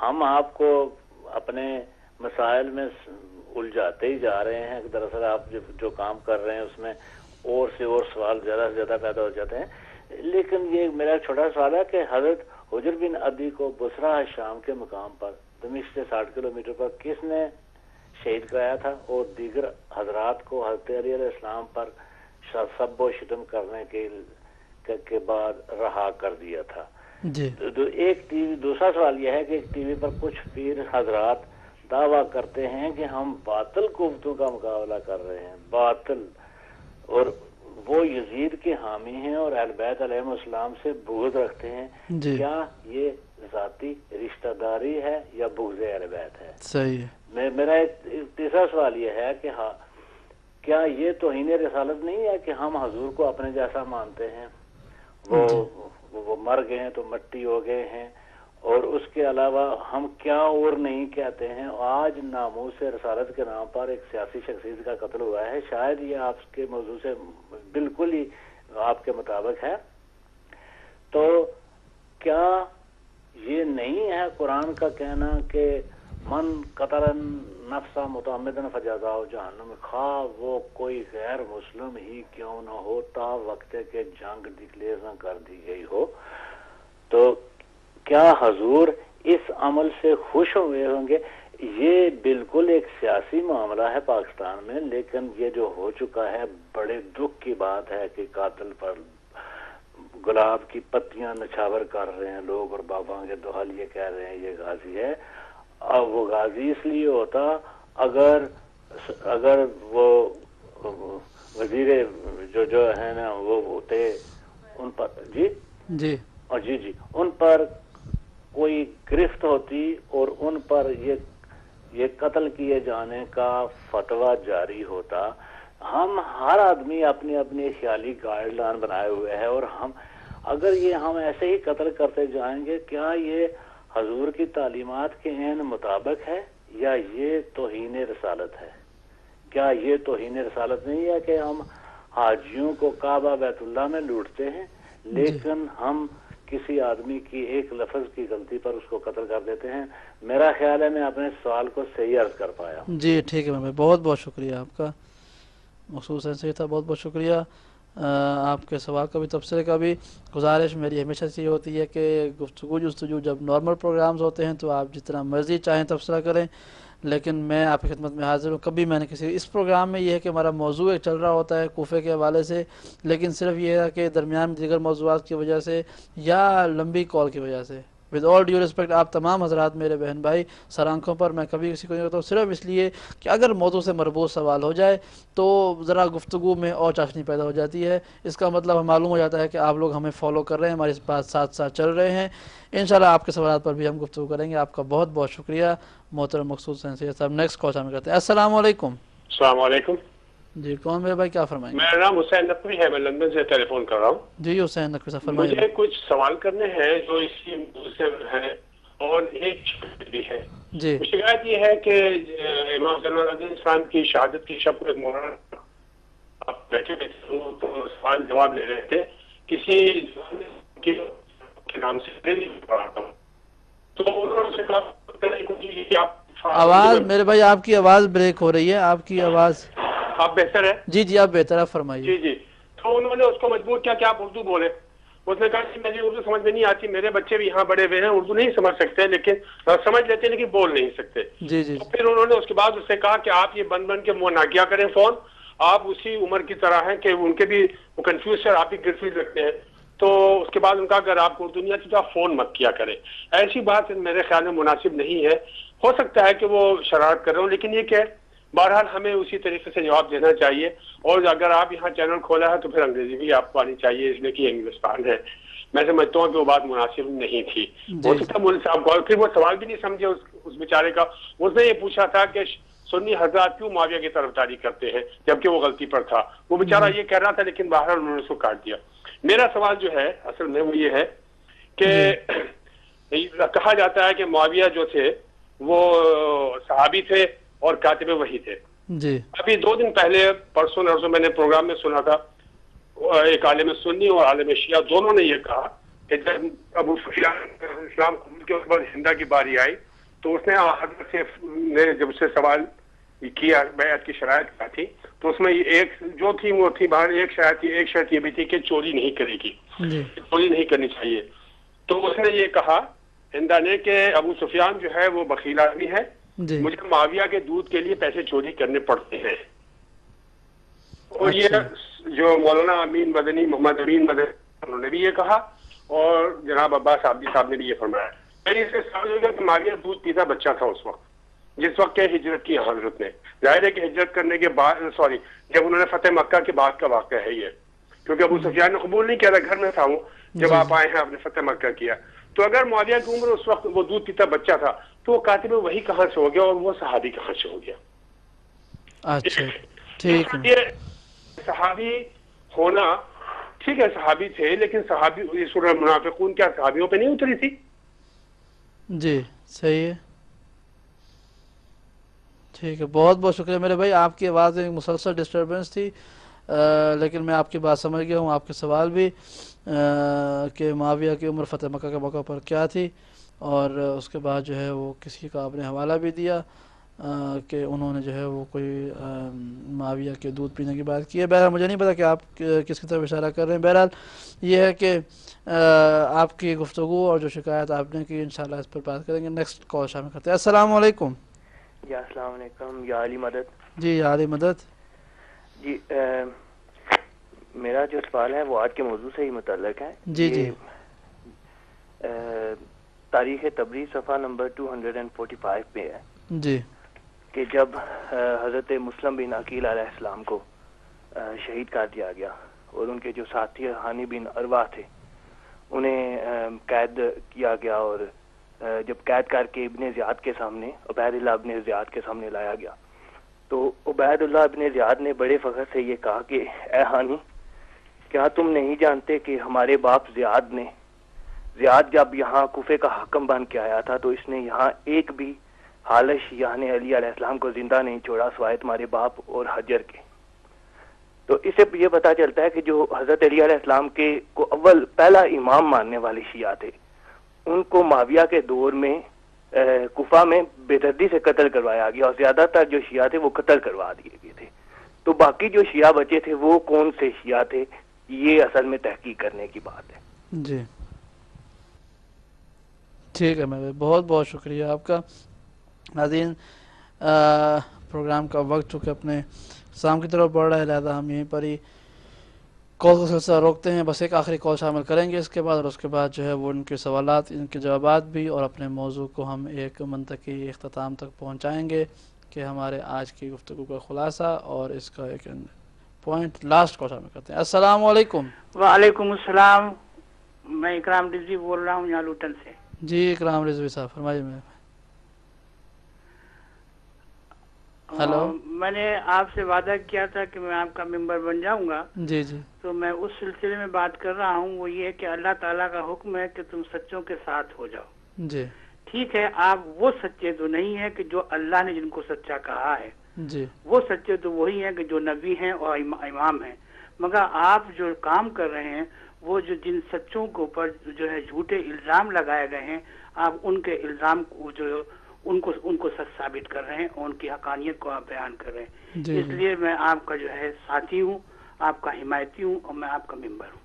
ہم آپ کو اپنے مسائل میں الجھاتے ہی جا رہے ہیں. دراصل آپ جو کام کر رہے ہیں اس میں اور سے اور سوال زیادہ سے زیادہ پیدا ہو جاتے ہیں. لیکن یہ میرا چھوٹا سوال ہے کہ حضرت حجر بن عدی کو بصرہ شام کے مقام پر دمشق سے 60 کلومیٹر پر کس نے شہید کرایا تھا, اور دیگر حضرات کو حضرت علی علیہ السلام پر سب و شتم کرنے کے بعد رہا کر دیا تھا؟ جی. دوسرا سوال یہ ہے کہ ایک ٹی وی پر کچھ پیر حضرات دعویٰ کرتے ہیں کہ ہم باطل قوتوں کا مقابلہ کر رہے ہیں, باطل, اور وہ یزید کے حامی ہیں اور اہل بیت علیہ السلام سے بغض رکھتے ہیں. کیا یہ ذاتی رشتہ داری ہے یا بغض اہل بیت ہے؟ صحیح ہے. میرا تیسرا سوال یہ ہے کہ کیا یہ توہین رسالت نہیں ہے کہ ہم حضور کو اپنے جیسا مانتے ہیں؟ وہ مر گئے ہیں تو مٹی ہو گئے ہیں, اور اس کے علاوہ ہم کیا اور نہیں کہتے ہیں. آج ناموس رسالت کے نام پر ایک سیاسی شخصیت کا قتل ہوا ہے, شاید یہ آپ کے موضوع سے بالکل ہی آپ کے مطابق ہے. تو کیا یہ نہیں ہے قرآن کا کہنا کہ من قتل نفسا متعمدن فجزاؤ جہنم, خواہ وہ کوئی غیر مسلم ہی کیوں نہ ہو, تا وقت کے جنگ ڈکلیئر نہ کر دی گئی ہو. تو کیا حضور اس عمل سے خوش ہوئے ہوں گے؟ یہ بالکل ایک سیاسی معاملہ ہے پاکستان میں, لیکن یہ جو ہو چکا ہے بڑے دکھ کی بات ہے کہ قاتل پر گلاب کی پتیاں نچھاور کر رہے ہیں لوگ, اور بابا کے دوحل یہ کہہ رہے ہیں یہ غازی ہے. اب وہ غازی اس لیے ہوتا اگر وہ وزیر جو ہے نا وہ ہوتے ان پر جی ان پر کوئی گرفت ہوتی اور ان پر یہ قتل کیے جانے کا فتویٰ جاری ہوتا. ہم ہر آدمی اپنی اپنی خیالی گائیڈ لائن بنائے ہوئے ہے, اور اگر ہم ایسے ہی قتل کرتے جائیں گے, کیا یہ حضور کی تعلیمات کے عین مطابق ہے یا یہ توہین رسالت ہے؟ کیا یہ توہین رسالت نہیں ہے کہ ہم حاجیوں کو کعبہ بیت اللہ میں لوٹتے ہیں, لیکن ہم کسی آدمی کی ایک لفظ کی غلطی پر اس کو قتل کر دیتے ہیں؟ میرا خیال ہے میں اپنے سوال کو صحیح عرض کر پایا. جی ٹھیک ہے میں بہت بہت شکریہ آپ کا. مخصوص صحیح تھا, بہت بہت شکریہ. آپ کے سوال کا بھی تبصرے کا بھی. گزارش میری ہمیشہ سے یہ ہوتی ہے کہ گفتگو جستجو جب نارمل پروگرامز ہوتے ہیں تو آپ جتنا مرضی چاہیں تبصرہ کریں, لیکن میں آپ کی خدمت میں حاضر ہوں. کبھی میں نے اس پروگرام میں یہ ہے کہ ہمارا موضوع چل رہا ہوتا ہے کوفے کے حوالے سے, لیکن صرف یہ ہے کہ درمیان میں دیگر موضوعات کی وجہ سے یا لمبی کال کی وجہ سے, ود آل ڈیو رسپیکٹ آپ تمام حضرات میرے بہن بھائی, سر آنکھوں پر میں کبھی کسی کو نہیں کرتا ہوں, صرف اس لیے کہ اگر موضوع سے مربوط سوال ہو جائے تو ذرا گفتگو میں اور چاشنی پیدا ہو جاتی ہے. اس کا مطلب معلوم ہو جاتا ہے کہ آپ لوگ ہمیں فالو کر رہے ہیں, ہمارے بات ساتھ ساتھ چل رہے ہیں. انشاءاللہ آپ کے سوالات پر بھی ہم گفتگو کریں گے. آپ کا بہت بہت شکریہ محترم مقصود سید صاحب. نیکسٹ کال شامل کرتے ہیں. السلام علیکم. السلام علیکم. جی کون میرے بھائی, کیا فرمائیں؟ میرا نام حسین نقوی ہے, میں لندن سے ٹیلی فون کر رہا ہوں. جی حسین نقوی صاحب فرمائیں. مجھے کچھ سوال کرنے ہیں جو اس کی سے ہے, اور ایک بھی ہے. جی شکایت یہ ہے کہ امام زین العابدین اسلام کی شہادت کی شب کو ایک مولانا آپ بیٹھے تو سوال جواب لے رہے تھے, کسی کے نام سے پڑھا تھا. تو انہوں نے کہا کہ آپ آواز میرے بھائی آپ کی آواز بریک ہو رہی ہے، آپ کی آواز. آپ بہتر ہے؟ جی جی آپ بہتر ہے، فرمائیے. جی جی. تو انہوں نے اس کو مجبور کیا کہ آپ اردو بولے. اس نے کہا کہ مجھے اردو سمجھ میں نہیں آتی، میرے بچے بھی یہاں بڑے ہوئے ہیں، اردو نہیں سمجھ سکتے لیکن سمجھ لیتے لیکن بول نہیں سکتے. جی جی. تو پھر انہوں نے اس کے بعد اس سے کہا کہ آپ یہ بن بن کے منہ نہ کیا کریں فون، آپ اسی عمر کی طرح ہیں کہ ان کے بھی وہ کنفیوز ہے، آپ بھی کنفیوز رکھتے ہیں. تو اس کے بعد ان کا اگر آپ کو اردو نہیں آتی تو آپ فون مت کیا کریں. ایسی بات میرے خیال میں مناسب نہیں ہے. ہو سکتا ہے کہ وہ شرارت کر رہے ہوں، لیکن یہ کہ بہرحال ہمیں اسی طریقے سے جواب دینا چاہیے. اور اگر آپ یہاں چینل کھولا ہے تو پھر انگریزی بھی آپ کو آنی چاہیے، اس لیے کہ ہندوستان ہے. میں سمجھتا ہوں کہ وہ بات مناسب نہیں تھی. ہو سکتا ہے مولوی صاحب کو، پھر وہ سوال بھی نہیں سمجھے اس بیچارے کا. اس نے یہ پوچھا تھا کہ سنی حضرات کیوں معاویہ کی طرفداری کرتے ہیں جبکہ وہ غلطی پر تھا. وہ بیچارہ یہ کہہ رہا تھا لیکن بہرحال انہوں نے اس کو کاٹ دیا. میرا سوال جو ہے اصل میں وہ یہ ہے کہ کہا جاتا ہے کہ معاویہ جو تھے وہ صحابی تھے اور کاتب وحی تھے. جی. ابھی 2 دن پہلے پرسوں نرسوں میں نے پروگرام میں سنا تھا، ایک عالم سنی اور عالم شیعہ دونوں نے یہ کہا کہ جب ابو سفیان اسلام قبول کے بعد ہندا کی باری آئی تو اس نے حضرت سے نے جب سے سوال کیا بیعت کی شرائط کیا تھی تو اس میں ایک جو تھی وہ تھی باہر ایک شرط یہ بھی تھی کہ چوری نہیں کرے گی، چوری نہیں کرنی چاہیے. تو اس نے یہ کہا ہندا نے کہ ابو سفیان جو ہے وہ بخیل آدمی ہے، مجھے معاویہ کے دودھ کے لیے پیسے چوری کرنے پڑتے ہیں. اور یہ جو مولانا امین مدنی محمد امین مدنی انہوں نے بھی یہ کہا اور جناب عباس عابدی صاحب نے بھی یہ فرمایا. میں اس سے سمجھ گیا کہ معاویہ دودھ پیتا بچہ تھا اس وقت جس وقت کہ ہجرت کی حضرت نے. ظاہر ہے کہ ہجرت کرنے کے بعد جب انہوں نے فتح مکہ کے بعد کا واقعہ ہے یہ، کیونکہ ابو سفیان نے قبول نہیں کیا تھا، گھر میں تھا وہ جب آپ آئے ہیں آپ نے فتح مکہ کیا. تو اگر معاویہ کی عمر اس وقت وہ دودھ پیتا بچہ تھا تو وہ کاتب وہی کہاں سے ہو گیا اور وہ صحابی کہاں سے ہو گیا؟ اچھا ٹھیک ہے. یہ صحابی ہونا ٹھیک ہے، صحابی تھے لیکن صحابی سورہ المنافقون کیا صحابیوں پہ نہیں اتری تھی؟ جی صحیح ہے. ٹھیک ہے، بہت بہت شکریہ میرے بھائی. آپ کی آواز میں مسلسل ڈسٹربنس تھی لیکن میں آپ کی بات سمجھ گیا ہوں. آپ کے سوال بھی کہ معاویہ کی عمر فتح مکہ کے موقع پر کیا تھی اور اس کے بعد جو ہے وہ کسی کا آپ نے حوالہ بھی دیا کہ انہوں نے جو ہے وہ کوئی معاویہ کے دودھ پینے کی بات کی ہے. بہرحال مجھے نہیں پتا کہ آپ کس کی طرف اشارہ کر رہے ہیں. بہرحال یہ ہے کہ آپ کی گفتگو اور جو شکایت آپ نے کی انشاءاللہ اس پر بات کریں گے. نیکسٹ کال شامل کرتے ہیں. السلام علیکم. جی السلام علیکم. یا علی مدد. جی یا علی مدد. جی میرا جو سوال ہے وہ آج کے موضوع سے ہی متعلق ہے. جی جی. تاریخ تبریز صفحہ نمبر 245 پہ ہے جی کہ جب حضرت مسلم بن عقیل علیہ السلام کو شہید کر دیا گیا اور ان کے جو ساتھی ہانی بن اروا تھے انہیں قید کیا گیا اور جب قید کر کے ابن زیاد کے سامنے عبید اللہ ابن زیاد کے سامنے لایا گیا تو عبید اللہ ابن زیاد نے بڑے فخر سے یہ کہا کہ اے ہانی کیا تم نہیں جانتے کہ ہمارے باپ زیاد جب یہاں کوفے کا حکم بن کے آیا تھا تو اس نے یہاں ایک بھی حالش یعنی علی علیہ السلام کو زندہ نہیں چھوڑا سوائے تمہارے باپ اور حجر کے. تو اس سے یہ پتا چلتا ہے کہ جو حضرت علی علیہ السلام کے کو اول پہلا امام ماننے والے شیعہ تھے ان کو معاویہ کے دور میں کوفہ میں بے دردی سے قتل کروایا گیا اور زیادہ تر جو شیعہ تھے وہ قتل کروا دیے گئے تھے. تو باقی جو شیعہ بچے تھے وہ کون سے شیعہ تھے یہ اصل میں تحقیق کرنے کی بات ہے. جی ٹھیک ہے میں بہت بہت شکریہ آپ کا. ناظرین پروگرام کا وقت چونکہ اپنے شام کی طرف بڑھ رہا ہے لہذا ہم یہیں پر ہی کال کا سلسلہ روکتے ہیں. بس ایک آخری کال شامل کریں گے اس کے بعد اور اس کے بعد جو ہے وہ ان کے سوالات ان کے جوابات بھی اور اپنے موضوع کو ہم ایک منطقی اختتام تک پہنچائیں گے کہ ہمارے آج کی گفتگو کا خلاصہ اور اس کا ایک پوائنٹ لاسٹ کال شامل کرتے ہیں. السلام علیکم. وعلیکم السلام. میں اکرام رضوی بول رہا ہوں یہاں لوٹن سے. جی اکرام رضوی صاحب فرمائیے. ہلو. میں نے آپ سے وعدہ کیا تھا کہ میں آپ کا ممبر بن جاؤں گا. جی جی. تو میں اس سلسلے میں بات کر رہا ہوں. وہ یہ کہ اللہ تعالیٰ کا حکم ہے کہ تم سچوں کے ساتھ ہو جاؤ. جی ٹھیک ہے. آپ وہ سچے تو نہیں ہیں کہ جو اللہ نے جن کو سچا کہا ہے. جی وہ سچے تو وہی ہیں کہ جو نبی ہیں اور امام ہیں. مگر آپ جو کام کر رہے ہیں وہ جو جن سچوں کے اوپر جو ہے جھوٹے الزام لگائے گئے ہیں، آپ ان کے الزام کو جو ان کو سچ ثابت کر رہے ہیں اور ان کی حقانیت کو آپ بیان کر رہے ہیں۔ اس لیے میں آپ کا جو ہے ساتھی ہوں، آپ کا حمایتی ہوں، اور میں آپ کا ممبر ہوں۔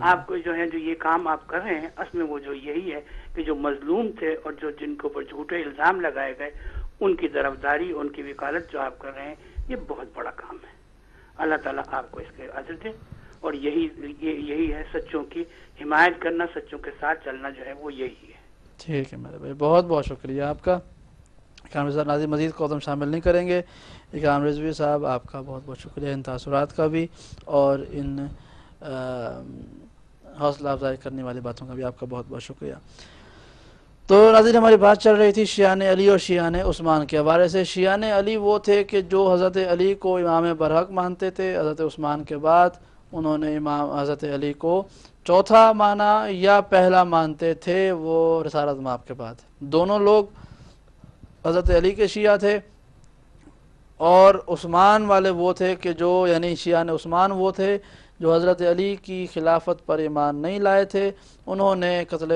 آپ کو جو ہے جو یہ کام آپ کر رہے ہیں، اصل میں وہ جو یہی ہے کہ جو مظلوم تھے اور جو جن کے اوپر جھوٹے الزام لگائے گئے، ان کی طرفداری، ان کی وکالت جو آپ کر رہے ہیں، یہ بہت بڑا کام ہے۔ اللہ تعالیٰ آپ کو اس کے اجر دے، اور یہی ہے سچوں کی حمایت کرنا، سچوں کے ساتھ چلنا جو ہے وہ یہی ہے۔ ٹھیک ہے میرے بھائی، بہت بہت شکریہ آپ کا۔ اکرام رضوی صاحب ناظرین مزید کو ہم شامل نہیں کریں گے۔ اکرام رضوی صاحب آپ کا بہت بہت شکریہ ان تاثرات کا بھی، اور ان حوصلہ افزائی کرنے والی باتوں کا بھی آپ کا بہت بہت شکریہ۔ تو ناظرین ہماری بات چل رہی تھی شیعان علی اور شیعان عثمان کے حوالے سے۔ شیعان علی وہ تھے کہ جو حضرت علی کو امام برحق مانتے تھے، حضرت عثمان کے بعد انہوں نے امام حضرت علی کو چوتھا مانا یا پہلا مانتے تھے وہ رسالت مآب کے بعد۔ دونوں لوگ حضرت علی کے شیعہ تھے، اور عثمان والے وہ تھے کہ جو یعنی شیعان عثمان وہ تھے جو حضرت علی کی خلافت پر ایمان نہیں لائے تھے۔ انہوں نے قتل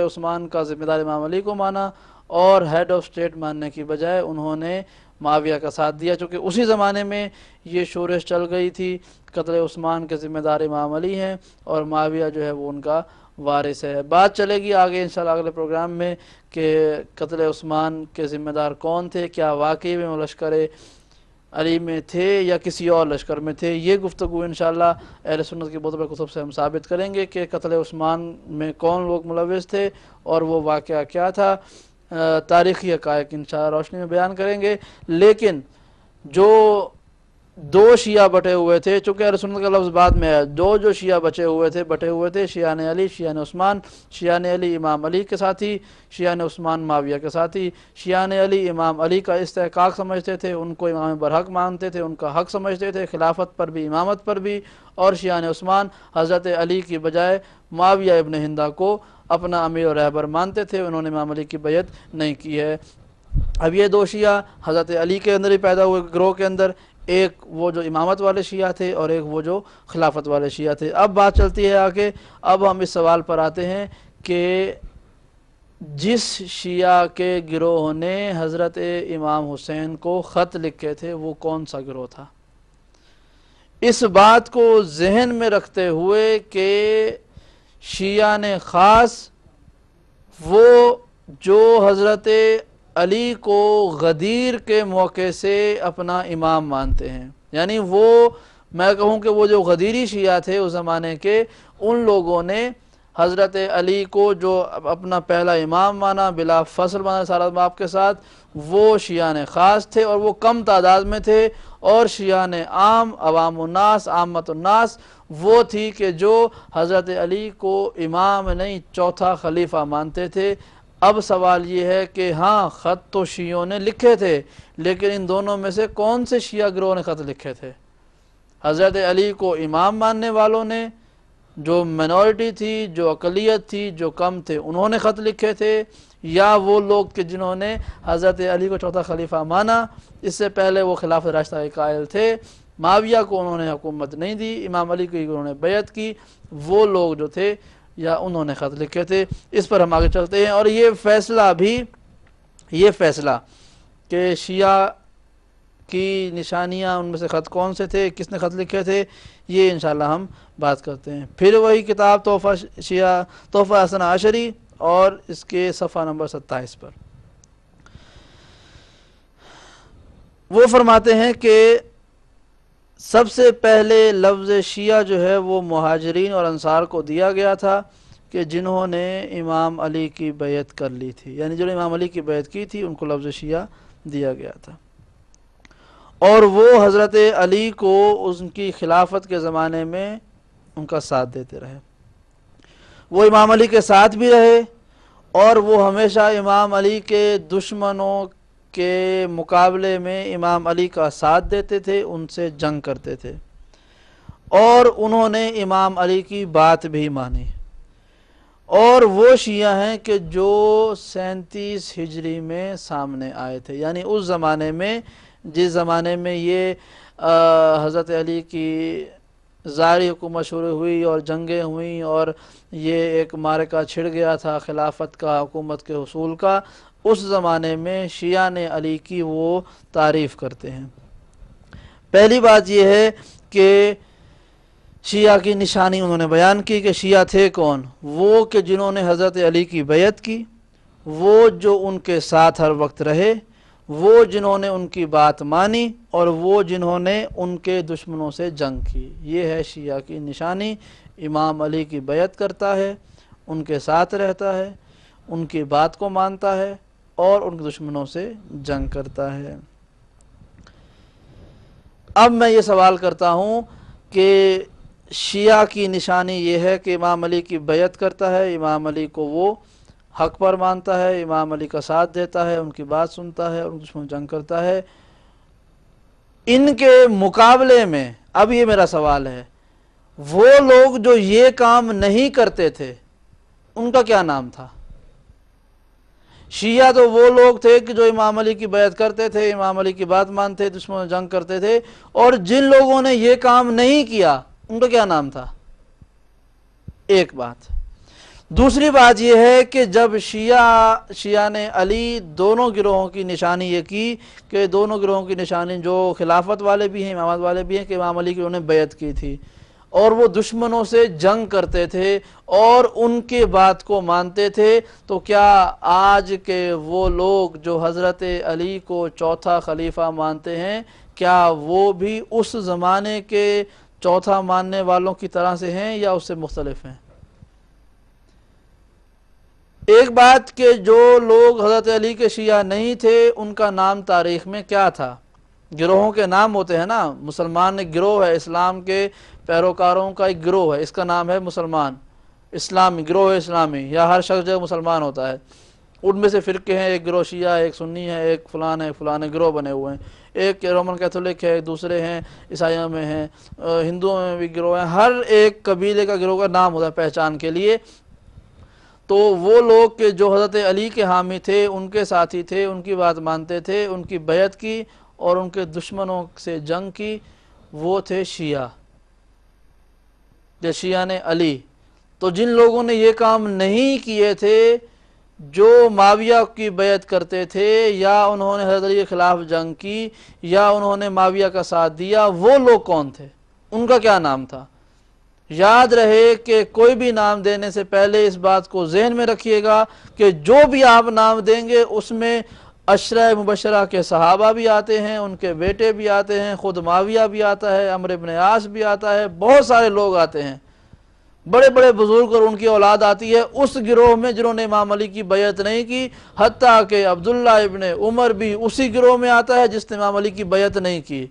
عثمان کا ذمہ دار امام علی کو مانا، اور ہیڈ آف اسٹیٹ ماننے کی بجائے انہوں نے معاویہ کا ساتھ دیا، چونکہ اسی زمانے میں یہ شورش چل گئی تھی قتل عثمان کے ذمہ دار امام علی ہیں اور معاویہ جو ہے وہ ان کا وارث ہے۔ بات چلے گی آگے انشاءاللہ اگلے پروگرام میں کہ قتل عثمان کے ذمہ دار کون تھے، کیا واقعی میں وہ لشکر علی میں تھے یا کسی اور لشکر میں تھے۔ یہ گفتگو انشاءاللہ اہل سنت کی بہت بڑے کتب سے ہم ثابت کریں گے کہ قتل عثمان میں کون لوگ ملوث تھے اور وہ واقعہ کیا تھا۔ تاریخی حقائق انشاءاللہ روشنی میں بیان کریں گے۔ لیکن جو دو شیعہ بٹے ہوئے تھے، چونکہ اہل سنت کا لفظ بعد میں ہے، جو شیعہ بٹے ہوئے تھے شیعان علی، شیعان عثمان۔ شیعان علی امام علی کے ساتھی، شیعان عثمان معاویہ کے ساتھی۔ شیعان علی امام علی کا استحقاق سمجھتے تھے، ان کو امام برحق مانتے تھے، ان کا حق سمجھتے تھے، خلافت پر بھی امامت پر بھی۔ اور شیعان عثمان حضرت علی کی بجائے معاویہ ابن ہندہ کو اپنا امیر و رہبر مانتے تھے، انہوں نے امام علی کی بیعت نہیں کی ہے۔ اب یہ دو شیعہ حضرت علی کے اندر ہی پیدا ہوئے گروہ کے اندر، ایک وہ جو امامت والے شیعہ تھے اور ایک وہ جو خلافت والے شیعہ تھے۔ اب بات چلتی ہے آگے، اب ہم اس سوال پر آتے ہیں کہ جس شیعہ کے گروہ نے حضرت امام حسین کو خط لکھے تھے وہ کون سا گروہ تھا؟ اس بات کو ذہن میں رکھتے ہوئے کہ شیعہ نے خاص وہ جو حضرت علی کو غدیر کے موقع سے اپنا امام مانتے ہیں، یعنی وہ میں کہوں کہ وہ جو غدیری شیعہ تھے اس زمانے کے، ان لوگوں نے حضرت علی کو جو اپنا پہلا امام مانا، بلا فصل مانا رسالت مآب کے ساتھ، وہ شیعہ نے خاص تھے اور وہ کم تعداد میں تھے۔ اور شیعہ نے عام، عوام الناس، عامت الناس وہ تھی کہ جو حضرت علی کو امام نہیں چوتھا خلیفہ مانتے تھے۔ اب سوال یہ ہے کہ ہاں خط تو شیعوں نے لکھے تھے، لیکن ان دونوں میں سے کون سے شیعہ گروہ نے خط لکھے تھے؟ حضرت علی کو امام ماننے والوں نے، جو منورٹی تھی، جو اقلیت تھی، جو کم تھے، انہوں نے خط لکھے تھے، یا وہ لوگ کہ جنہوں نے حضرت علی کو چوتھا خلیفہ مانا، اس سے پہلے وہ خلافت راشدہ کے قائل تھے، معاویہ کو انہوں نے حکومت نہیں دی، امام علی کو انہوں نے بیعت کی، وہ لوگ جو تھے یا انہوں نے خط لکھے تھے۔ اس پر ہم آگے چلتے ہیں، اور یہ فیصلہ کہ شیعہ کی نشانیاں ان میں سے خط کون سے تھے، کس نے خط لکھے تھے، یہ انشاءاللہ ہم بات کرتے ہیں۔ پھر وہی کتاب تحفہ حسنہ عشری اور اس کے صفحہ نمبر 27 پر وہ فرماتے ہیں کہ سب سے پہلے لفظ شیعہ جو ہے وہ مہاجرین اور انصار کو دیا گیا تھا کہ جنہوں نے امام علی کی بیعت کر لی تھی، یعنی جنہوں نے امام علی کی بیعت کی تھی ان کو لفظ شیعہ دیا گیا تھا، اور وہ حضرت علی کو ان کی خلافت کے زمانے میں ان کا ساتھ دیتے رہے، وہ امام علی کے ساتھ بھی رہے، اور وہ ہمیشہ امام علی کے دشمنوں کے مقابلے میں امام علی کا ساتھ دیتے تھے، ان سے جنگ کرتے تھے، اور انہوں نے امام علی کی بات بھی مانی۔ اور وہ شیعہ ہیں کہ جو 37 ہجری میں سامنے آئے تھے، یعنی اس زمانے میں جس زمانے میں یہ حضرت علی کی ظاہری حکومت شروع ہوئی اور جنگیں ہوئیں اور یہ ایک معرکہ چھڑ گیا تھا خلافت کا، حکومت کے حصول کا، اس زمانے میں شیعہ نے علی کی وہ تعریف کرتے ہیں۔ پہلی بات یہ ہے کہ شیعہ کی نشانی انہوں نے بیان کی کہ شیعہ تھے کون؟ وہ کہ جنہوں نے حضرت علی کی بیعت کی، وہ جو ان کے ساتھ ہر وقت رہے، وہ جنہوں نے ان کی بات مانی، اور وہ جنہوں نے ان کے دشمنوں سے جنگ کی۔ یہ ہے شیعہ کی نشانی۔ امام علی کی بیعت کرتا ہے، ان کے ساتھ رہتا ہے، ان کی بات کو مانتا ہے اور ان کے دشمنوں سے جنگ کرتا ہے۔ اب میں یہ سوال کرتا ہوں کہ شیعہ کی نشانی یہ ہے کہ امام علی کی بیعت کرتا ہے، امام علی کو وہ حق پر مانتا ہے، امام علی کا ساتھ دیتا ہے، ان کی بات سنتا ہے اور ان دشمنوں سے جنگ کرتا ہے۔ ان کے مقابلے میں اب یہ میرا سوال ہے، وہ لوگ جو یہ کام نہیں کرتے تھے ان کا کیا نام تھا؟ شیعہ تو وہ لوگ تھے کہ جو امام علی کی بیعت کرتے تھے، امام علی کی بات مانتے، دشمنوں سے جنگ کرتے تھے، اور جن لوگوں نے یہ کام نہیں کیا ان کا کیا نام تھا؟ ایک بات۔ دوسری بات یہ ہے کہ جب شیعہ نے علی دونوں گروہوں کی نشانی یہ کی کہ دونوں گروہوں کی نشانی جو خلافت والے بھی ہیں، امامت والے بھی ہیں، کہ امام علی کی انہوں نے بیعت کی تھی اور وہ دشمنوں سے جنگ کرتے تھے اور ان کے بات کو مانتے تھے، تو کیا آج کے وہ لوگ جو حضرت علی کو چوتھا خلیفہ مانتے ہیں، کیا وہ بھی اس زمانے کے چوتھا ماننے والوں کی طرح سے ہیں یا اس سے مختلف ہیں؟ ایک بات کہ جو لوگ حضرت علی کے شیعہ نہیں تھے ان کا نام تاریخ میں کیا تھا؟ گروہوں کے نام ہوتے ہیں نا، مسلمان ایک گروہ ہے، اسلام کے پیروکاروں کا ایک گروہ ہے، اس کا نام ہے مسلمان، اسلامی گروہ اسلامی، یا ہر شخص جو مسلمان ہوتا ہے، ان میں سے فرقے ہیں، ایک گروہ شیعہ ہے، ایک سنی ہے، ایک فلان ہے، فلان ہے، گروہ بنے ہوئے ہیں، ایک رومن کیتھولک ہے، دوسرے ہیں عیسائیوں میں ہیں، ہندوؤں میں بھی گروہ ہیں، ہر ایک قبیلے کا گروہ کا نام ہوتا ہے پہچان کے لیے۔ تو وہ لوگ کہ جو حضرت علی کے حامی تھے، ان کے ساتھی تھے، ان کی بات مانتے تھے، ان کی بیعت کی اور ان کے دشمنوں سے جنگ کی، وہ تھے شیعہ، جو شیعہ نے علی۔ تو جن لوگوں نے یہ کام نہیں کیے تھے، جو معاویہ کی بیعت کرتے تھے یا انہوں نے حضرت علی کے خلاف جنگ کی یا انہوں نے معاویہ کا ساتھ دیا، وہ لوگ کون تھے؟ ان کا کیا نام تھا؟ یاد رہے کہ کوئی بھی نام دینے سے پہلے اس بات کو ذہن میں رکھیے گا کہ جو بھی آپ نام دیں گے اس میں عشرہ مبشرہ کے صحابہ بھی آتے ہیں، ان کے بیٹے بھی آتے ہیں، خود معاویہ بھی آتا ہے، عمرو بن عاص بھی آتا ہے، بہت سارے لوگ آتے ہیں، بڑے بڑے بزرگ اور ان کی اولاد آتی ہے اس گروہ میں جنہوں نے امام علی کی بیعت نہیں کی، حتیٰ کہ عبداللہ ابن عمر بھی اسی گروہ میں آتا ہے جس نے امام علی کی بیعت نہیں کی۔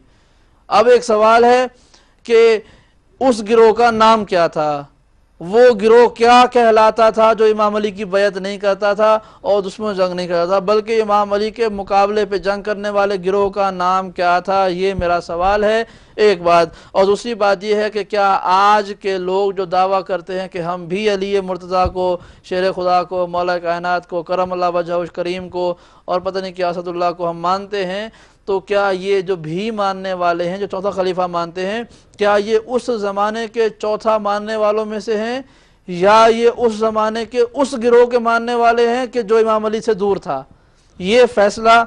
اب ایک سوال ہے کہ اس گروہ کا نام کیا تھا؟ وہ گروہ کیا کہلاتا تھا جو امام علی کی بیعت نہیں کرتا تھا اور دشمنوں سے جنگ نہیں کرتا تھا، بلکہ امام علی کے مقابلے پہ جنگ کرنے والے گروہ کا نام کیا تھا؟ یہ میرا سوال ہے، ایک بات۔ اور دوسری بات یہ ہے کہ کیا آج کے لوگ جو دعویٰ کرتے ہیں کہ ہم بھی علی مرتضیٰ کو، شیر خدا کو، مولا کائنات کو، کرم اللہ وجہہ کریم کو اور پتہ نہیں کیا اسد اللہ کو ہم مانتے ہیں، تو کیا یہ جو بھی ماننے والے ہیں، جو چوتھا خلیفہ مانتے ہیں، کیا یہ اس زمانے کے چوتھا ماننے والوں میں سے ہیں یا یہ اس زمانے کے اس گروہ کے ماننے والے ہیں کہ جو امام علی سے دور تھا؟ یہ فیصلہ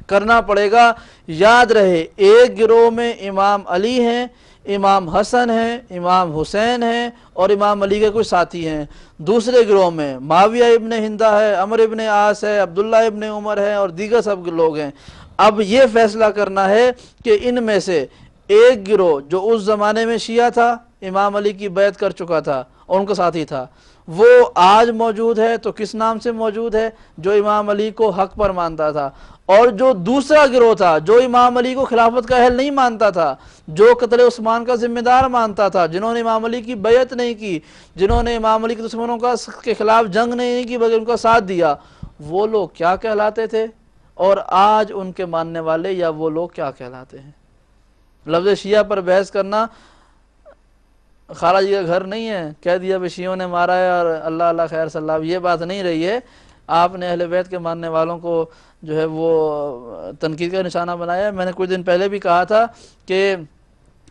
کرنا پڑے گا۔ یاد رہے ایک گروہ میں امام علی ہیں، امام حسن ہیں، امام حسین ہیں اور امام علی کے کچھ ساتھی ہیں، دوسرے گروہ میں معاویہ ابن ہندہ ہے، عمرو ابن عاص ہے، عبداللہ ابن عمر ہے اور دیگر سب لوگ ہیں۔ اب یہ فیصلہ کرنا ہے کہ ان میں سے ایک گروہ جو اس زمانے میں شیعہ تھا، امام علی کی بیعت کر چکا تھا اور ان کا ساتھی تھا، وہ آج موجود ہے تو کس نام سے موجود ہے؟ جو امام علی کو حق پر مانتا تھا۔ اور جو دوسرا گروہ تھا جو امام علی کو خلافت کا اہل نہیں مانتا تھا، جو قتل عثمان کا ذمہ دار مانتا تھا، جنہوں نے امام علی کی بیعت نہیں کی، جنہوں نے امام علی کے دشمنوں کے خلاف جنگ نہیں کی بلکہ ان کا ساتھ دیا، وہ لوگ کیا کہلاتے تھے اور آج ان کے ماننے والے یا وہ لوگ کیا کہلاتے ہیں؟ لفظ شیعہ پر بحث کرنا خالہ جی کا گھر نہیں ہے، کہہ دیا بھی شیعوں نے مارا ہے اور اللہ اللہ خیر صلی اللہ، یہ بات نہیں رہی ہے۔ آپ نے اہل بیت کے ماننے والوں کو جو ہے وہ تنقید کا نشانہ بنایا ہے۔ میں نے کچھ دن پہلے بھی کہا تھا کہ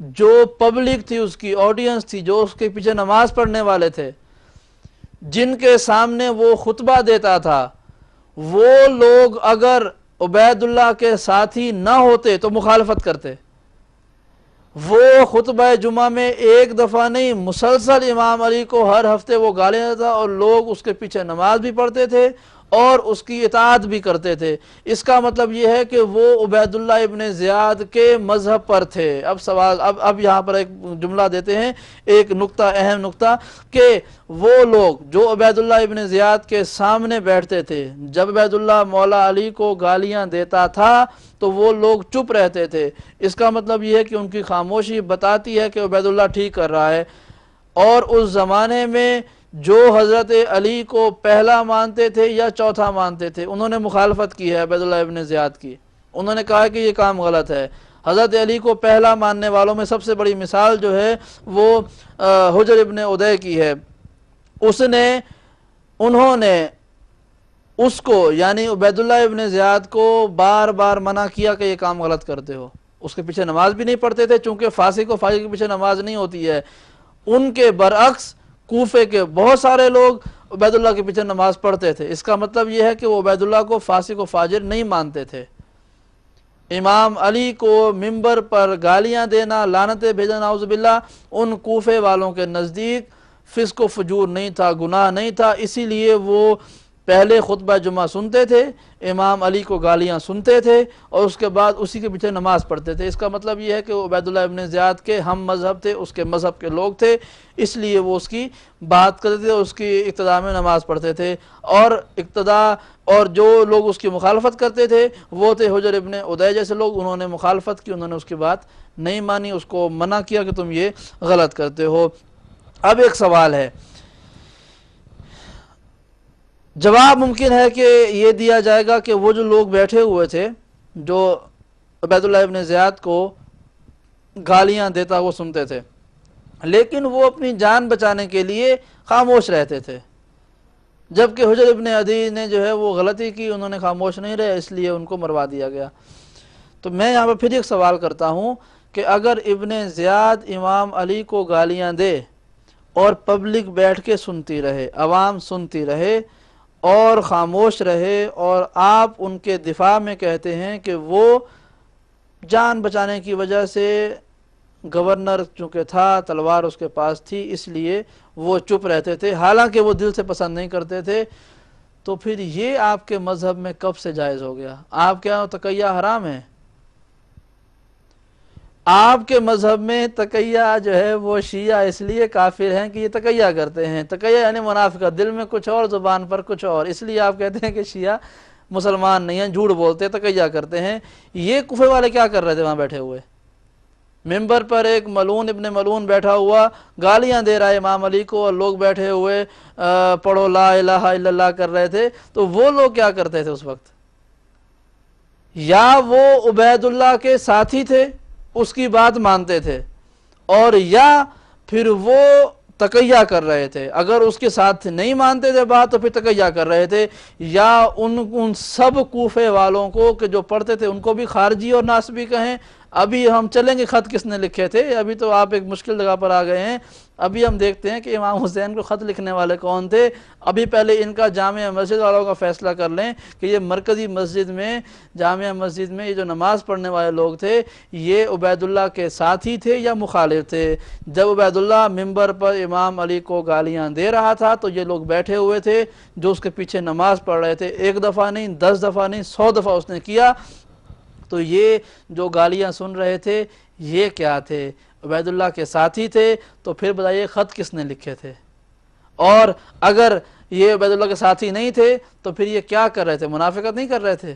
جو پبلک تھی، اس کی آڈینس تھی، جو اس کے پیچھے نماز پڑھنے والے تھے، جن کے سامنے وہ خطبہ دیتا تھا، وہ لوگ اگر عبید اللہ کے ساتھی نہ ہوتے تو مخالفت کرتے. وہ خطبہ جمعہ میں ایک دفعہ نہیں، مسلسل امام علی کو ہر ہفتے وہ گالیاں دیتا اور لوگ اس کے پیچھے نماز بھی پڑھتے تھے اور اس کی اطاعت بھی کرتے تھے. اس کا مطلب یہ ہے کہ وہ عبید اللہ ابن زیاد کے مذہب پر تھے. اب سوال، اب یہاں پر ایک جملہ دیتے ہیں، ایک نقطہ، اہم نقطہ، کہ وہ لوگ جو عبید اللہ ابن زیاد کے سامنے بیٹھتے تھے، جب عبید اللہ مولا علی کو گالیاں دیتا تھا تو وہ لوگ چپ رہتے تھے. اس کا مطلب یہ ہے کہ ان کی خاموشی بتاتی ہے کہ عبید اللہ ٹھیک کر رہا ہے. اور اس زمانے میں جو حضرت علی کو پہلا مانتے تھے یا چوتھا مانتے تھے، انہوں نے مخالفت کی ہے عبید اللہ ابن زیاد کی. انہوں نے کہا کہ یہ کام غلط ہے. حضرت علی کو پہلا ماننے والوں میں سب سے بڑی مثال جو ہے وہ حجر ابن عدی کی ہے. انہوں نے اس کو، یعنی عبید اللہ ابن زیاد کو بار بار منع کیا کہ یہ کام غلط کرتے ہو. اس کے پیچھے نماز بھی نہیں پڑھتے تھے، چونکہ فاسق و فاجر کے پیچھے نماز نہیں ہوتی ہے. ان کے برعکس کوفے کے بہت سارے لوگ عبید اللہ کے پیچھے نماز پڑھتے تھے. اس کا مطلب یہ ہے کہ وہ عبید اللہ کو فاسق و فاجر نہیں مانتے تھے. امام علی کو منبر پر گالیاں دینا، لعنتیں بھیجنا نعوذ باللہ، ان کوفے والوں کے نزدیک فسق و فجور نہیں تھا، گناہ نہیں تھا. اسی لیے وہ پہلے خطبہ جمعہ سنتے تھے، امام علی کو گالیاں سنتے تھے اور اس کے بعد اسی کے پیچھے نماز پڑھتے تھے. اس کا مطلب یہ ہے کہ وہ عبید اللہ ابن زیاد کے ہم مذہب تھے، اس کے مذہب کے لوگ تھے، اس لیے وہ اس کی بات کرتے تھے، اس کی اقتداء میں نماز پڑھتے تھے. اور جو لوگ اس کی مخالفت کرتے تھے وہ تھے حجر ابن عدی جیسے لوگ. انہوں نے مخالفت کی، انہوں نے اس کی بات نہیں مانی، اس کو منع کیا کہ تم یہ غلط کرتے ہو. اب ایک سوال ہے، جواب ممکن ہے کہ یہ دیا جائے گا کہ وہ جو لوگ بیٹھے ہوئے تھے، جو عبید اللہ ابن زیاد کو گالیاں دیتا وہ سنتے تھے، لیکن وہ اپنی جان بچانے کے لیے خاموش رہتے تھے. جبکہ حجر ابن عدی نے جو ہے وہ غلطی کی، انہوں نے خاموش نہیں رہے، اس لیے ان کو مروا دیا گیا. تو میں یہاں پر پھر ایک سوال کرتا ہوں کہ اگر ابن زیاد امام علی کو گالیاں دے اور پبلک بیٹھ کے سنتی رہے، عوام سنتی رہے اور خاموش رہے، اور آپ ان کے دفاع میں کہتے ہیں کہ وہ جان بچانے کی وجہ سے، گورنر چونکہ تھا، تلوار اس کے پاس تھی، اس لیے وہ چپ رہتے تھے، حالانکہ وہ دل سے پسند نہیں کرتے تھے، تو پھر یہ آپ کے مذہب میں کب سے جائز ہو گیا؟ آپ کے یہاں تقیہ حرام ہے؟ آپ کے مذہب میں تقیہ جو ہے وہ شیعہ اس لیے کافر ہیں کہ یہ تقیہ کرتے ہیں. تقیہ یعنی منافقت، دل میں کچھ اور زبان پر کچھ اور، اس لیے آپ کہتے ہیں کہ شیعہ مسلمان نہیں ہیں، جھوٹ بولتے ہیں، تقیہ کرتے ہیں. یہ کوفے والے کیا کر رہے تھے وہاں بیٹھے ہوئے؟ ممبر پر ایک ملعون ابن ملعون بیٹھا ہوا گالیاں دے رہا ہے امام علی کو، اور لوگ بیٹھے ہوئے پڑھو لا الہ الا اللہ کر رہے تھے. تو وہ لوگ کیا کرتے تھے اس وقت؟ یا وہ عبید اللہ کے ساتھی تھے، اس کی بات مانتے تھے، اور یا پھر وہ تقیہ کر رہے تھے. اگر اس کے ساتھ نہیں مانتے تھے بات تو پھر تقیہ کر رہے تھے. یا ان سب کوفے والوں کو کہ جو پڑھتے تھے ان کو بھی خارجی اور ناصبی کہیں. ابھی ہم چلیں گے خط کس نے لکھے تھے، ابھی تو آپ ایک مشکل جگہ پر آ گئے ہیں. ابھی ہم دیکھتے ہیں کہ امام حسین کو خط لکھنے والے کون تھے. ابھی پہلے ان کا جامع مسجد والوں کا فیصلہ کر لیں کہ یہ مرکزی مسجد میں، جامع مسجد میں یہ جو نماز پڑھنے والے لوگ تھے یہ عبید اللہ کے ساتھی تھے یا مخالف تھے. جب عبید اللہ منبر پر امام علی کو گالیاں دے رہا تھا تو یہ لوگ بیٹھے ہوئے تھے جو اس کے پیچھے نماز پڑھ رہے تھے. ایک دفعہ نہیں، 10 دفعہ نہیں، 100 دفعہ اس نے کیا. تو یہ جو گالیاں سن رہے تھے یہ کیا تھے؟ عبید اللہ کے ساتھی تھے. تو پھر بتائیے خط کس نے لکھے تھے؟ اور اگر یہ عبید اللہ کے ساتھی نہیں تھے تو پھر یہ کیا کر رہے تھے؟ منافقت نہیں کر رہے تھے،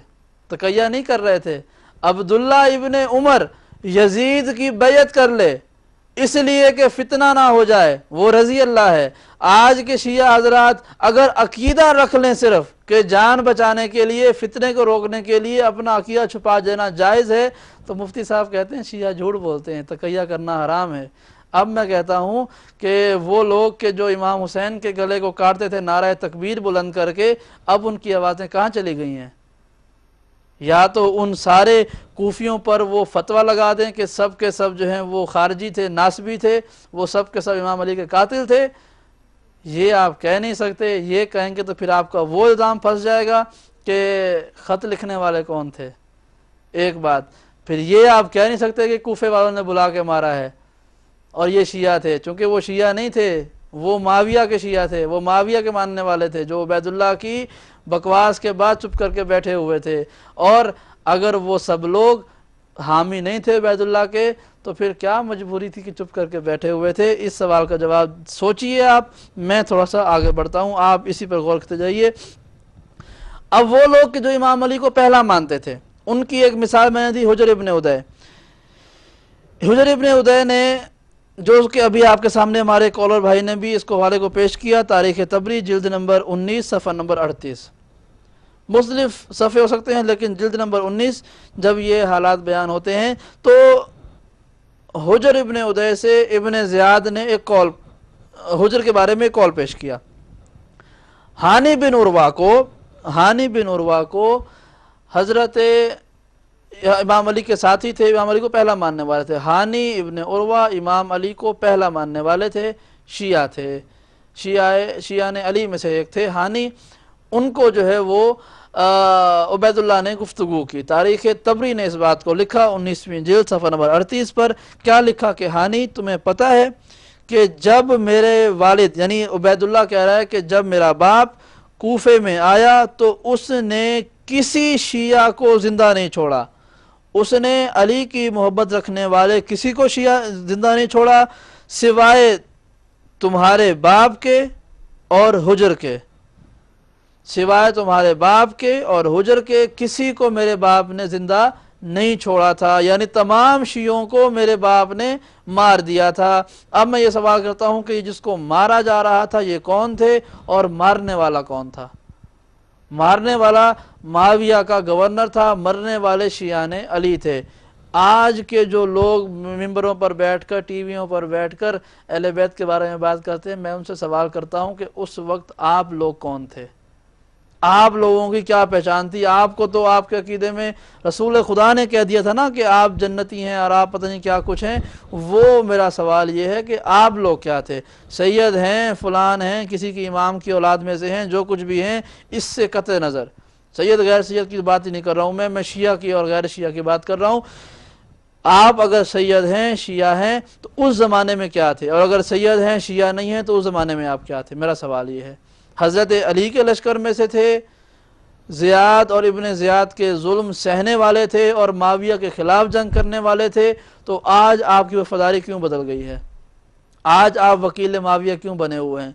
تقیہ نہیں کر رہے تھے. عبداللہ ابن عمر یزید کی بیعت کر لے اس لیے کہ فتنہ نہ ہو جائے، وہ رضی اللہ ہے. آج کے شیعہ حضرات اگر عقیدہ رکھ لیں صرف کہ جان بچانے کے لیے، فتنے کو روکنے کے لیے اپنا عقیدہ چھپا دینا جائز ہے، تو مفتی صاحب کہتے ہیں شیعہ جھوٹ بولتے ہیں، تقیہ کرنا حرام ہے. اب میں کہتا ہوں کہ وہ لوگ کہ جو امام حسین کے گلے کو کاٹتے تھے نعرہ تکبیر بلند کر کے، اب ان کی آوازیں کہاں چلی گئی ہیں؟ یا تو ان سارے کوفیوں پر وہ فتویٰ لگا دیں کہ سب کے سب جو ہیں وہ خارجی تھے، ناسبی تھے، وہ سب کے سب امام علی کے قاتل تھے، یہ آپ کہہ نہیں سکتے۔ یہ کہیں گے تو پھر آپ کا وہ الزام پھنس جائے گا کہ خط لکھنے والے کون تھے، ایک بات۔ پھر یہ آپ کہہ نہیں سکتے کہ کوفے والوں نے بلا کے مارا ہے اور یہ شیعہ تھے، چونکہ وہ شیعہ نہیں تھے، وہ معاویہ کے شیعہ تھے، وہ معاویہ کے ماننے والے تھے، جو عبید اللہ کی بکواس کے بعد چپ کر کے بیٹھے ہوئے تھے۔ اور اگر وہ سب لوگ حامی نہیں تھے عبید اللہ کے تو پھر کیا مجبوری تھی کہ چپ کر کے بیٹھے ہوئے تھے؟ اس سوال کا جواب سوچئے آپ، میں تھوڑا سا آگے بڑھتا ہوں، آپ اسی پر غور کرتے جائیے۔ اب وہ لوگ جو امام علی کو پہلا مانتے تھے، ان کی ایک مثال میں نے دی حجر ابن ادے۔ حجر ابن ادے نے، جو کہ ابھی آپ کے سامنے ہمارے کالر بھائی نے بھی اس کو حوالے کو پیش کیا، تاریخ تبری جلد نمبر 19 صفحہ نمبر 38، مختلف صفحے ہو سکتے ہیں لیکن جلد نمبر 19 جب یہ حالات بیان ہوتے ہیں تو حجر ابن ادے سے ابن زیاد نے ایک کال حجر کے بارے میں ایک کال پیش کیا۔ ہانی بن عروہ کو حضرت امام علی کے ساتھی تھے، امام علی کو پہلا ماننے والے تھے۔ ہانی ابن عروہ امام علی کو پہلا ماننے والے تھے، شیعہ تھے، شیعہ نے علی میں سے ایک تھے ہانی۔ ان کو جو ہے وہ عبید اللہ نے گفتگو کی، تاریخ تبری نے اس بات کو لکھا 19ویں جلد صفحہ نمبر 38 پر۔ کیا لکھا کہ ہانی تمہیں پتہ ہے کہ جب میرے والد یعنی عبید اللہ کہہ رہا ہے کہ جب میرا باپ کوفے میں آیا تو اس نے کسی شیعہ کو زندہ نہیں چھوڑا، اس نے علی کی محبت رکھنے والے کسی کو شیعہ زندہ نہیں چھوڑا سوائے تمہارے باپ کے اور حجر کے، سوائے تمہارے باپ کے اور حجر کے کسی کو میرے باپ نے زندہ نہیں چھوڑا تھا، یعنی تمام شیعوں کو میرے باپ نے مار دیا تھا۔ اب میں یہ سوال کرتا ہوں کہ جس کو مارا جا رہا تھا یہ کون تھے اور مارنے والا کون تھا؟ مارنے والا معاویہ کا گورنر تھا، مرنے والے شیعان علی تھے۔ آج کے جو لوگ ممبروں پر بیٹھ کر ٹی ویوں پر بیٹھ کر اہل بیت کے بارے میں بات کرتے ہیں، میں ان سے سوال کرتا ہوں کہ اس وقت آپ لوگ کون تھے؟ آپ لوگوں کی کیا پہچان تھی؟ آپ کو تو آپ کے عقیدے میں رسول خدا نے کہہ دیا تھا نا کہ آپ جنتی ہیں اور آپ پتہ نہیں کیا کچھ ہیں۔ وہ میرا سوال یہ ہے کہ آپ لوگ کیا تھے؟ سید ہیں، فلان ہیں، کسی کی امام کی اولاد میں سے ہیں، جو کچھ بھی ہیں، اس سے قطع نظر سید غیر سید کی بات ہی نہیں کر رہا ہوں میں شیعہ کی اور غیر شیعہ کی بات کر رہا ہوں۔ آپ اگر سید ہیں، شیعہ ہیں، تو اس زمانے میں کیا تھے؟ اور اگر سید ہیں، شیعہ نہیں ہیں، تو اس زمانے میں آپ کیا تھے؟ میرا سوال یہ ہے۔ حضرت علی کے لشکر میں سے تھے، زیاد اور ابن زیاد کے ظلم سہنے والے تھے اور معاویہ کے خلاف جنگ کرنے والے تھے، تو آج آپ کی وفاداری کیوں بدل گئی ہے؟ آج آپ وکیل معاویہ کیوں بنے ہوئے ہیں؟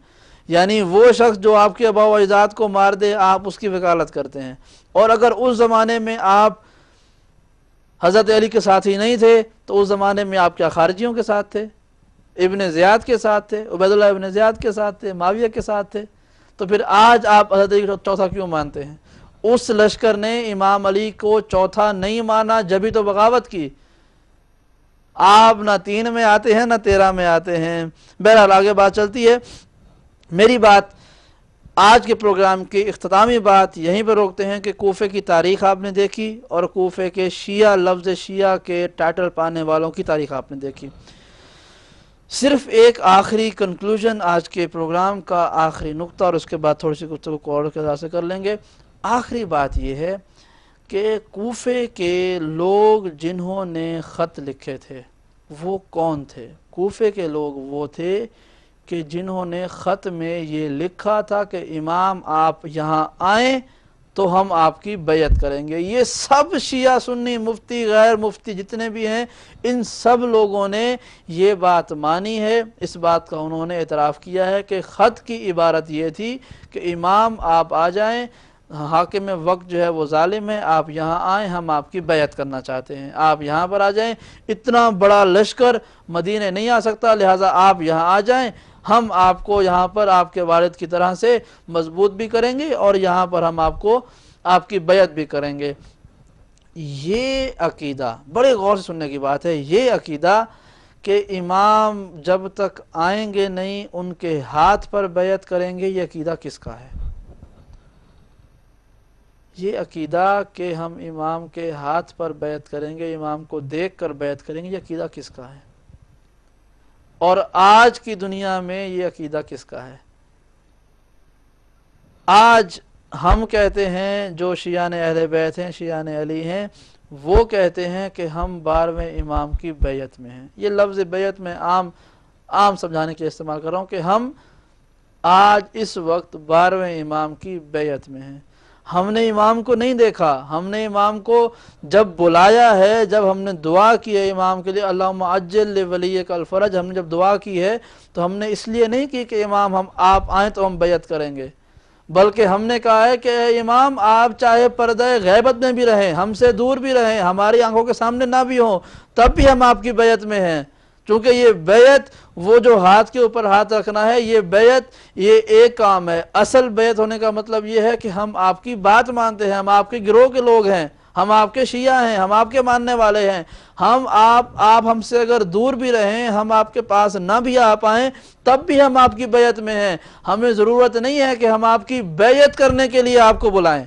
یعنی وہ شخص جو آپ کے آباء و اجداد کو مار دے آپ اس کی وکالت کرتے ہیں۔ اور اگر اس زمانے میں آپ حضرت علی کے ساتھ ہی نہیں تھے تو اس زمانے میں آپ کیا خارجیوں کے ساتھ تھے؟ ابن زیاد کے ساتھ تھے، عبید اللہ ابن زیاد کے ساتھ تھے، معاویہ کے ساتھ تھے، تو پھر آج آپ حضرت علی کو چوتھا کیوں مانتے ہیں؟ اس لشکر نے امام علی کو چوتھا نہیں مانا، جبھی تو بغاوت کی۔ آپ نہ 3 میں آتے ہیں نہ 13 میں آتے ہیں۔ بہرحال آگے بات چلتی ہے۔ میری بات آج کے پروگرام کی اختتامی بات یہیں پہ روکتے ہیں کہ کوفے کی تاریخ آپ نے دیکھی اور کوفے کے شیعہ، لفظ شیعہ کے ٹائٹل پانے والوں کی تاریخ آپ نے دیکھی۔ صرف ایک آخری کنکلوژن آج کے پروگرام کا آخری نقطہ، اور اس کے بعد تھوڑی سی گفتگو کو اور کے حساب سے کر لیں گے۔ آخری بات یہ ہے کہ کوفے کے لوگ جنہوں نے خط لکھے تھے وہ کون تھے؟ کوفے کے لوگ وہ تھے کہ جنہوں نے خط میں یہ لکھا تھا کہ امام آپ یہاں آئیں تو ہم آپ کی بیعت کریں گے۔ یہ سب شیعہ، سنی، مفتی، غیر مفتی جتنے بھی ہیں، ان سب لوگوں نے یہ بات مانی ہے، اس بات کا انہوں نے اعتراف کیا ہے کہ خط کی عبارت یہ تھی کہ امام آپ آ جائیں، حاکم وقت جو ہے وہ ظالم ہے، آپ یہاں آئیں، ہم آپ کی بیعت کرنا چاہتے ہیں، آپ یہاں پر آ جائیں۔ اتنا بڑا لشکر مدینے نہیں آ سکتا، لہٰذا آپ یہاں آ جائیں، ہم آپ کو یہاں پر آپ کے والد کی طرح سے مضبوط بھی کریں گے اور یہاں پر ہم آپ کو آپ کی بیعت بھی کریں گے۔ یہ عقیدہ بڑے غور سے سننے کی بات ہے، یہ عقیدہ کہ امام جب تک آئیں گے نہیں ان کے ہاتھ پر بیعت کریں گے، یہ عقیدہ کس کا ہے؟ یہ عقیدہ کہ ہم امام کے ہاتھ پر بیعت کریں گے، امام کو دیکھ کر بیعت کریں گے، یہ عقیدہ کس کا ہے؟ اور آج کی دنیا میں یہ عقیدہ کس کا ہے؟ آج ہم کہتے ہیں جو شیعان اہل بیت ہیں، شیعان علی ہیں، وہ کہتے ہیں کہ ہم 12ویں امام کی بیعت میں ہیں۔ یہ لفظ بیعت میں عام سمجھانے کے استعمال کر رہا ہوں کہ ہم آج اس وقت 12ویں امام کی بیعت میں ہیں۔ ہم نے امام کو نہیں دیکھا، ہم نے امام کو جب بلایا ہے، جب ہم نے دعا کی ہے امام کے لیے اللہم عجل لولیک الفرج، ہم نے جب دعا کی ہے تو ہم نے اس لیے نہیں کی کہ امام آپ آئیں تو ہم بیعت کریں گے، بلکہ ہم نے کہا ہے کہ اے امام آپ چاہے پردہ غیبت میں بھی رہیں، ہم سے دور بھی رہیں، ہماری آنکھوں کے سامنے نہ بھی ہوں، تب بھی ہم آپ کی بیعت میں ہیں۔ چونکہ یہ بیعت، وہ جو ہاتھ کے اوپر ہاتھ رکھنا ہے، یہ بیعت یہ ایک کام ہے۔ اصل بیعت ہونے کا مطلب یہ ہے کہ ہم آپ کی بات مانتے ہیں، ہم آپ کے گروہ کے لوگ ہیں، ہم آپ کے شیعہ ہیں، ہم آپ کے ماننے والے ہیں، آپ ہم سے اگر دور بھی رہیں، ہم آپ کے پاس نہ بھی آ پائیں، تب بھی ہم آپ کی بیعت میں ہیں۔ ہمیں ضرورت نہیں ہے کہ ہم آپ کی بیعت کرنے کے لیے آپ کو بلائیں،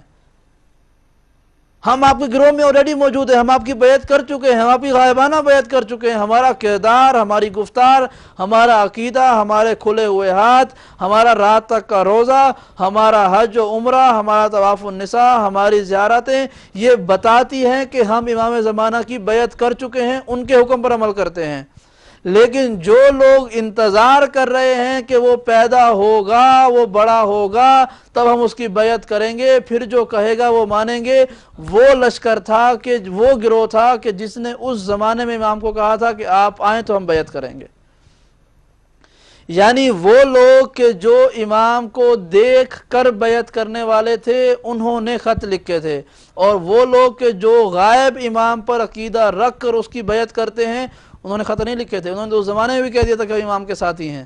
ہم آپ کے گروہ میں آلریڈی موجود ہیں، ہم آپ کی بیعت کر چکے ہیں، ہم آپ کی غائبانہ بیعت کر چکے ہیں۔ ہمارا کردار، ہماری گفتار، ہمارا عقیدہ، ہمارے کھلے ہوئے ہاتھ، ہمارا رات تک کا روزہ، ہمارا حج و عمرہ، ہمارا طواف النساء، ہماری زیارتیں یہ بتاتی ہیں کہ ہم امام زمانہ کی بیعت کر چکے ہیں، ان کے حکم پر عمل کرتے ہیں۔ لیکن جو لوگ انتظار کر رہے ہیں کہ وہ پیدا ہوگا، وہ بڑا ہوگا، تب ہم اس کی بیعت کریں گے، پھر جو کہے گا وہ مانیں گے، وہ لشکر تھا، کہ وہ گروہ تھا کہ جس نے اس زمانے میں امام کو کہا تھا کہ آپ آئیں تو ہم بیعت کریں گے۔ یعنی وہ لوگ کہ جو امام کو دیکھ کر بیعت کرنے والے تھے، انہوں نے خط لکھے تھے، اور وہ لوگ کہ جو غائب امام پر عقیدہ رکھ کر اس کی بیعت کرتے ہیں، انہوں نے خط نہیں لکھے تھے، انہوں نے اس زمانے میں بھی کہہ دیا تھا کہ وہ امام کے ساتھی ہیں۔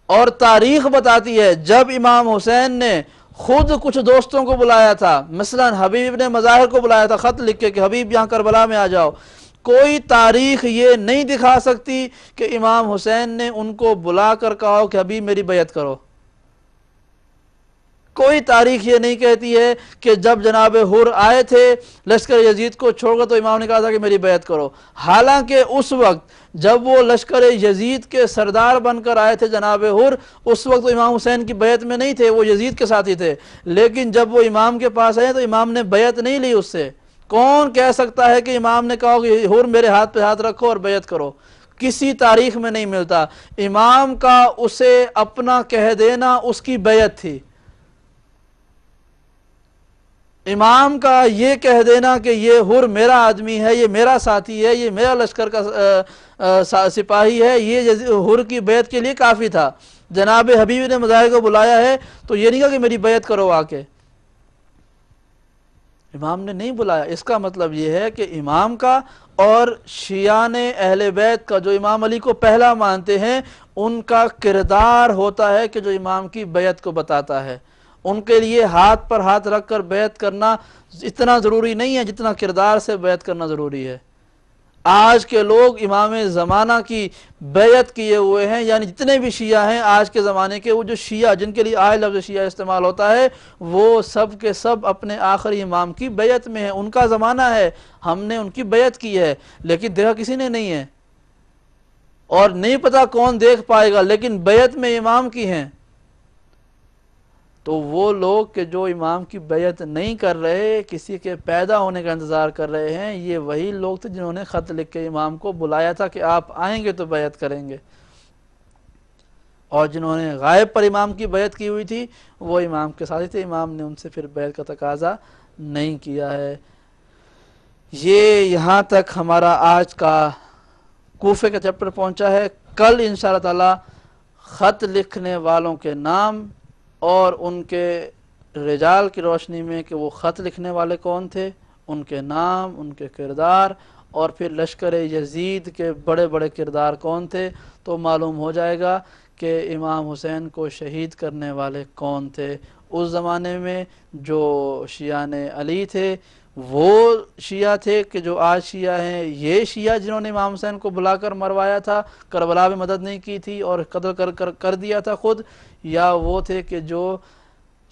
اور تاریخ بتاتی ہے جب امام حسین نے خود کچھ دوستوں کو بلایا تھا، مثلا حبیب ابن مظاہر کو بلایا تھا خط لکھ کے کہ حبیب یہاں کربلا میں آ جاؤ، کوئی تاریخ یہ نہیں دکھا سکتی کہ امام حسین نے ان کو بلا کر کہا ہو کہ حبیب میری بیعت کرو۔ کوئی تاریخ یہ نہیں کہتی ہے کہ جب جناب حر آئے تھے لشکر یزید کو چھوڑ کر تو امام نے کہا تھا کہ میری بیعت کرو، حالانکہ اس وقت جب وہ لشکر یزید کے سردار بن کر آئے تھے جناب حر، اس وقت وہ امام حسین کی بیعت میں نہیں تھے، وہ یزید کے ساتھی تھے، لیکن جب وہ امام کے پاس آئے تو امام نے بیعت نہیں لی اس سے۔ کون کہہ سکتا ہے کہ امام نے کہا کہ حر میرے ہاتھ پہ ہاتھ رکھو اور بیعت کرو؟ کسی تاریخ میں نہیں ملتا۔ امام کا اسے اپنا کہہ دینا اس کی بیعت تھی، امام کا یہ کہہ دینا کہ یہ حر میرا آدمی ہے، یہ میرا ساتھی ہے، یہ میرا لشکر کا سپاہی ہے، یہ حر کی بیعت کے لیے کافی تھا۔ جناب حبیب نے مظاہر کو بلایا ہے تو یہ نہیں کہا کہ میری بیعت کرو آ کے، امام نے نہیں بلایا۔ اس کا مطلب یہ ہے کہ امام کا اور شیعان اہل بیت کا جو امام علی کو پہلا مانتے ہیں، ان کا کردار ہوتا ہے کہ جو امام کی بیعت کو بتاتا ہے۔ ان کے لیے ہاتھ پر ہاتھ رکھ کر بیعت کرنا اتنا ضروری نہیں ہے جتنا کردار سے بیعت کرنا ضروری ہے۔ آج کے لوگ امام زمانہ کی بیعت کیے ہوئے ہیں، یعنی جتنے بھی شیعہ ہیں آج کے زمانے کے، وہ جو شیعہ جن کے لیے آئے لفظ شیعہ استعمال ہوتا ہے، وہ سب کے سب اپنے آخری امام کی بیعت میں ہیں، ان کا زمانہ ہے، ہم نے ان کی بیعت کی ہے، لیکن دیکھا کسی نے نہیں ہے، اور نہیں پتا کون دیکھ پائے گا، لیکن بیعت میں امام کی ہیں۔ تو وہ لوگ کہ جو امام کی بیعت نہیں کر رہے، کسی کے پیدا ہونے کا انتظار کر رہے ہیں، یہ وہی لوگ تھے جنہوں نے خط لکھ کے امام کو بلایا تھا کہ آپ آئیں گے تو بیعت کریں گے، اور جنہوں نے غائب پر امام کی بیعت کی ہوئی تھی وہ امام کے ساتھی تھے، امام نے ان سے پھر بیعت کا تقاضا نہیں کیا ہے۔ یہ یہاں تک ہمارا آج کا کوفے کا چیپٹر پہنچا ہے۔ کل انشاءاللہ تعالی خط لکھنے والوں کے نام اور ان کے رجال کی روشنی میں کہ وہ خط لکھنے والے کون تھے، ان کے نام، ان کے کردار، اور پھر لشکر یزید کے بڑے بڑے کردار کون تھے، تو معلوم ہو جائے گا کہ امام حسین کو شہید کرنے والے کون تھے۔ اس زمانے میں جو شیعان علی تھے وہ شیعہ تھے کہ جو آج شیعہ ہیں، یہ شیعہ جنہوں نے امام حسین کو بلا کر مروایا تھا، کربلا میں مدد نہیں کی تھی اور قتل کر دیا تھا خود، یا وہ تھے کہ جو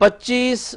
25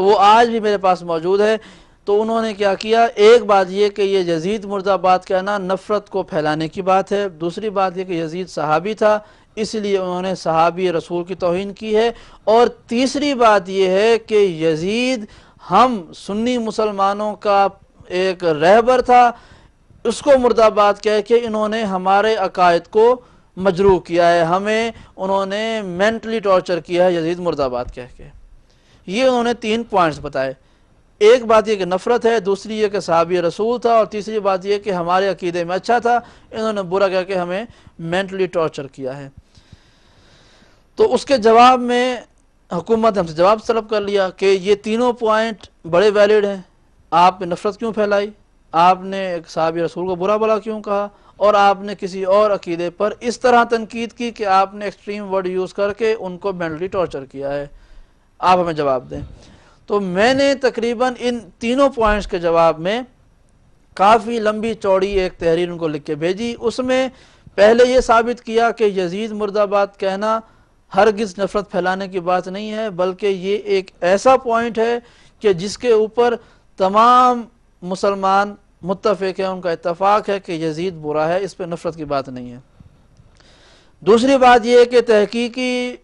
تو وہ آج بھی میرے پاس موجود ہے۔ تو انہوں نے کیا کیا، ایک بات یہ کہ یہ یزید مرد آباد کہنا نفرت کو پھیلانے کی بات ہے، دوسری بات یہ کہ یزید صحابی تھا اس لیے انہوں نے صحابی رسول کی توہین کی ہے، اور تیسری بات یہ ہے کہ یزید ہم سنی مسلمانوں کا ایک رہبر تھا، اس کو مرد آباد کہہ کے انہوں نے ہمارے عقائد کو مجروح کیا ہے، ہمیں انہوں نے مینٹلی ٹارچر کیا ہے یزید مرد آباد کہہ کے۔ یہ انہوں نے 3 پوائنٹس بتائے، ایک بات یہ کہ نفرت ہے، دوسری یہ کہ صحابی رسول تھا، اور تیسری بات یہ کہ ہمارے عقیدے میں اچھا تھا، انہوں نے برا کہہ کے ہمیں مینٹلی ٹارچر کیا ہے۔ تو اس کے جواب میں حکومت ہم سے جواب طلب کر لیا کہ یہ تینوں پوائنٹ بڑے ویلڈ ہیں، آپ نے نفرت کیوں پھیلائی، آپ نے ایک صحابی رسول کو برا بلا کیوں کہا، اور آپ نے کسی اور عقیدے پر اس طرح تنقید کی کہ آپ نے ایکسٹریم ورڈ یوز کر کے ان کو مینٹلی ٹارچر کیا ہے، آپ ہمیں جواب دیں۔ تو میں نے تقریباً ان تینوں پوائنٹس کے جواب میں کافی لمبی چوڑی ایک تحریر ان کو لکھ کے بھیجی۔ اس میں پہلے یہ ثابت کیا کہ یزید مرد آباد کہنا ہرگز نفرت پھیلانے کی بات نہیں ہے، بلکہ یہ ایک ایسا پوائنٹ ہے کہ جس کے اوپر تمام مسلمان متفق ہیں، ان کا اتفاق ہے کہ یزید برا ہے، اس پہ نفرت کی بات نہیں ہے۔ دوسری بات یہ ہے کہ تحقیقی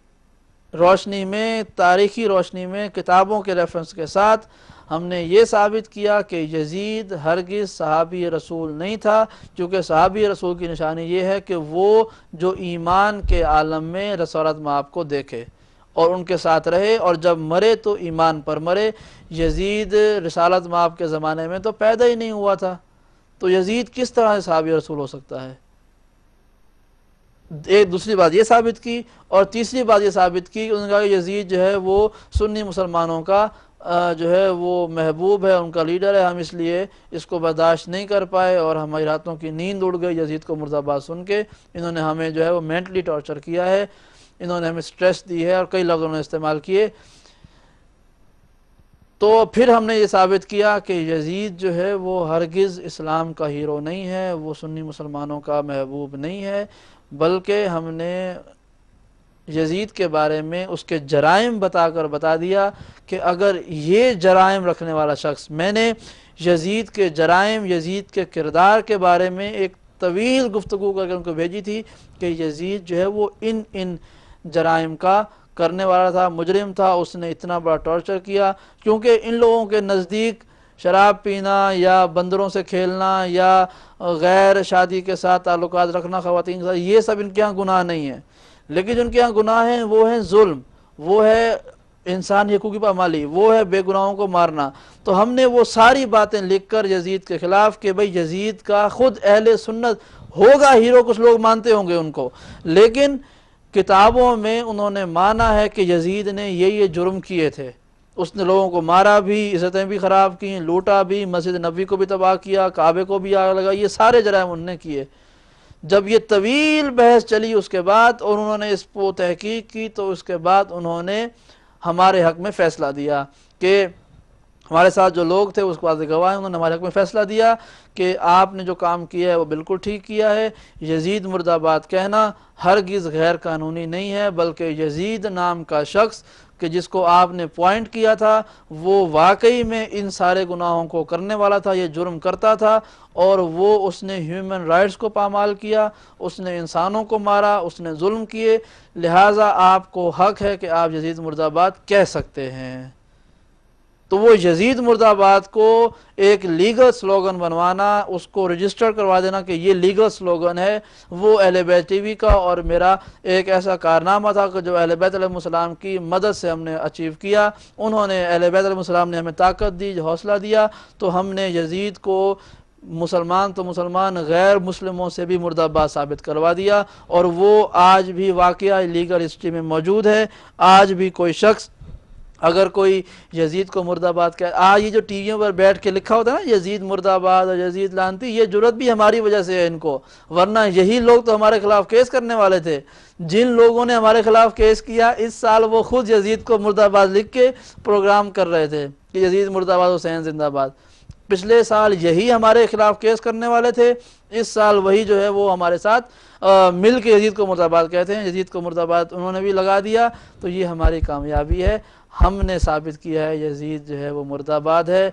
روشنی میں، تاریخی روشنی میں، کتابوں کے ریفرنس کے ساتھ ہم نے یہ ثابت کیا کہ یزید ہرگز صحابی رسول نہیں تھا، کیونکہ صحابی رسول کی نشانی یہ ہے کہ وہ جو ایمان کے عالم میں رسالت مآب کو دیکھے اور ان کے ساتھ رہے، اور جب مرے تو ایمان پر مرے۔ یزید رسالت مآب کے زمانے میں تو پیدا ہی نہیں ہوا تھا، تو یزید کس طرح سے صحابی رسول ہو سکتا ہے؟ ایک دوسری بات یہ ثابت کی، اور تیسری بات یہ ثابت کی کہ انہوں نے کہا کہ یزید جو ہے وہ سنی مسلمانوں کا جو ہے وہ محبوب ہے، ان کا لیڈر ہے، ہم اس لیے اس کو برداشت نہیں کر پائے اور ہماری راتوں کی نیند اڑ گئی یزید کو مرد آباد سن کے۔ انہوں نے ہمیں جو ہے وہ مینٹلی ٹارچر کیا ہے، انہوں نے ہمیں سٹریس دی ہے، اور کئی لفظ انہوں نے استعمال کیے۔ تو پھر ہم نے یہ ثابت کیا کہ یزید جو ہے وہ ہرگز اسلام کا ہیرو نہیں ہے، وہ سنی مسلمانوں کا محبوب نہیں ہے، بلکہ ہم نے یزید کے بارے میں اس کے جرائم بتا کر بتا دیا کہ اگر یہ جرائم رکھنے والا شخص، میں نے یزید کے جرائم، یزید کے کردار کے بارے میں ایک طویل گفتگو کر کے ان کو بھیجی تھی کہ یزید جو ہے وہ ان جرائم کا کرنے والا تھا، مجرم تھا، اس نے اتنا بڑا ٹارچر کیا، کیونکہ ان لوگوں کے نزدیک شراب پینا یا بندروں سے کھیلنا یا غیر شادی کے ساتھ تعلقات رکھنا خواتین کے ساتھ، یہ سب ان کے ہاں گناہ نہیں ہیں، لیکن جن کے ہاں گناہ ہیں وہ ہیں ظلم، وہ ہے انسان حقوق کی پامالی، وہ ہے بے گناہوں کو مارنا۔ تو ہم نے وہ ساری باتیں لکھ کر یزید کے خلاف کہ بھئی یزید کا خود اہل سنت ہوگا ہیرو، کچھ لوگ مانتے ہوں گے ان کو، لیکن کتابوں میں انہوں نے مانا ہے کہ یزید نے یہ جرم کیے تھے، اس نے لوگوں کو مارا بھی، عزتیں بھی خراب کی، لوٹا بھی، مسجد نبوی کو بھی تباہ کیا، کعبے کو بھی آگ لگا، یہ سارے جرائم انہوں نے کیے۔ جب یہ طویل بحث چلی اس کے بعد اور انہوں نے اس کو تحقیق کی، تو اس کے بعد انہوں نے ہمارے حق میں فیصلہ دیا کہ ہمارے ساتھ جو لوگ تھے اس کو واضح گواہ ہیں، انہوں نے ہمارے حق میں فیصلہ دیا کہ آپ نے جو کام کیا ہے وہ بالکل ٹھیک کیا ہے، یزید مرد آباد کہنا ہرگز غیر قانونی نہیں ہے، بلکہ یزید نام کا شخص کہ جس کو آپ نے پوائنٹ کیا تھا وہ واقعی میں ان سارے گناہوں کو کرنے والا تھا، یہ جرم کرتا تھا، اور وہ اس نے ہیومن رائٹس کو پامال کیا، اس نے انسانوں کو مارا، اس نے ظلم کیے، لہٰذا آپ کو حق ہے کہ آپ یزید مرد آباد کہہ سکتے ہیں۔ تو وہ یزید مرد آباد کو ایک لیگل سلوگن بنوانا، اس کو رجسٹر کروا دینا کہ یہ لیگل سلوگن ہے، وہ اہل بیت ٹی وی کا اور میرا ایک ایسا کارنامہ تھا کہ جو اہل بیت علیہ السلام کی مدد سے ہم نے اچیو کیا۔ انہوں نے اہل بیت علیہ السلام نے ہمیں طاقت دی، حوصلہ دیا، تو ہم نے یزید کو مسلمان تو مسلمان غیر مسلموں سے بھی مرد آباد ثابت کروا دیا، اور وہ آج بھی واقعہ لیگل ہسٹری میں موجود ہے۔ آج بھی کوئی شخص اگر کوئی یزید کو مرد آباد کہے، یہ جو ٹی ویوں پر بیٹھ کے لکھا ہوتا ہے نا یزید مرد آباد اور یزید لعنتی، یہ جرت بھی ہماری وجہ سے ہے ان کو، ورنہ یہی لوگ تو ہمارے خلاف کیس کرنے والے تھے۔ جن لوگوں نے ہمارے خلاف کیس کیا، اس سال وہ خود یزید کو مرد آباد لکھ کے پروگرام کر رہے تھے کہ یزید مرد آباد، حسین زندہ باد۔ پچھلے سال یہی ہمارے خلاف کیس کرنے والے تھے، اس سال وہی جو ہے وہ ہمارے ساتھ مل کے یزید کو مرد آباد کہتے ہیں، یزید کو مرد آباد انہوں نے بھی لگا دیا۔ تو یہ ہماری کامیابی ہے۔ ہم نے ثابت کیا ہے یزید جو ہے وہ مرد آباد ہے۔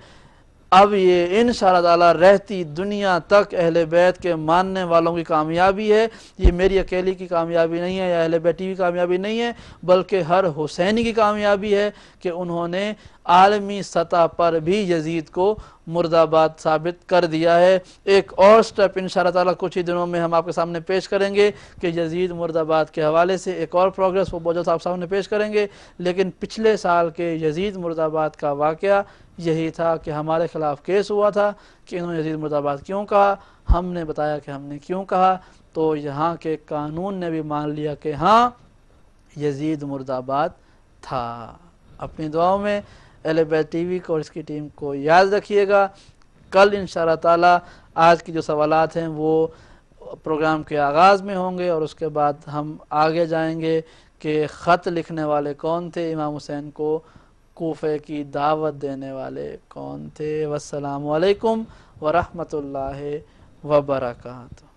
اب یہ انشاءاللہ تعالی رہتی دنیا تک اہل بیت کے ماننے والوں کی کامیابی ہے، یہ میری اکیلی کی کامیابی نہیں ہے یا اہل بیت کی کامیابی نہیں ہے، بلکہ ہر حسینی کی کامیابی ہے کہ انہوں نے عالمی سطح پر بھی یزید کو مرد آباد ثابت کر دیا ہے۔ ایک اور سٹیپ انشاءاللہ تعالی کچھ ہی دنوں میں ہم آپ کے سامنے پیش کریں گے کہ یزید مرد آباد کے حوالے سے ایک اور پروگرس وہ بہت جلد آپ سامنے پیش کریں گے، لیکن پچھلے سال کے یزید مرد آباد کا واقعہ یہی تھا کہ ہمارے خلاف کیس ہوا تھا کہ انہوں نے یزید مرد آباد کیوں کہا، ہم نے بتایا کہ ہم نے کیوں کہا، تو یہاں کے قانون نے بھی مان لیا کہ ہاں یزید مرد آباد تھا۔ اپنی دعاؤں میں اہل بیت ٹی وی کو اور اس کی ٹیم کو یاد رکھیے گا۔ کل انشاءاللہ تعالی آج کی جو سوالات ہیں وہ پروگرام کے آغاز میں ہوں گے، اور اس کے بعد ہم آگے جائیں گے کہ خط لکھنے والے کون تھے، امام حسین کو کوفے کی دعوت دینے والے کون تھے۔ والسلام علیکم ورحمۃ اللہ وبرکاتہ۔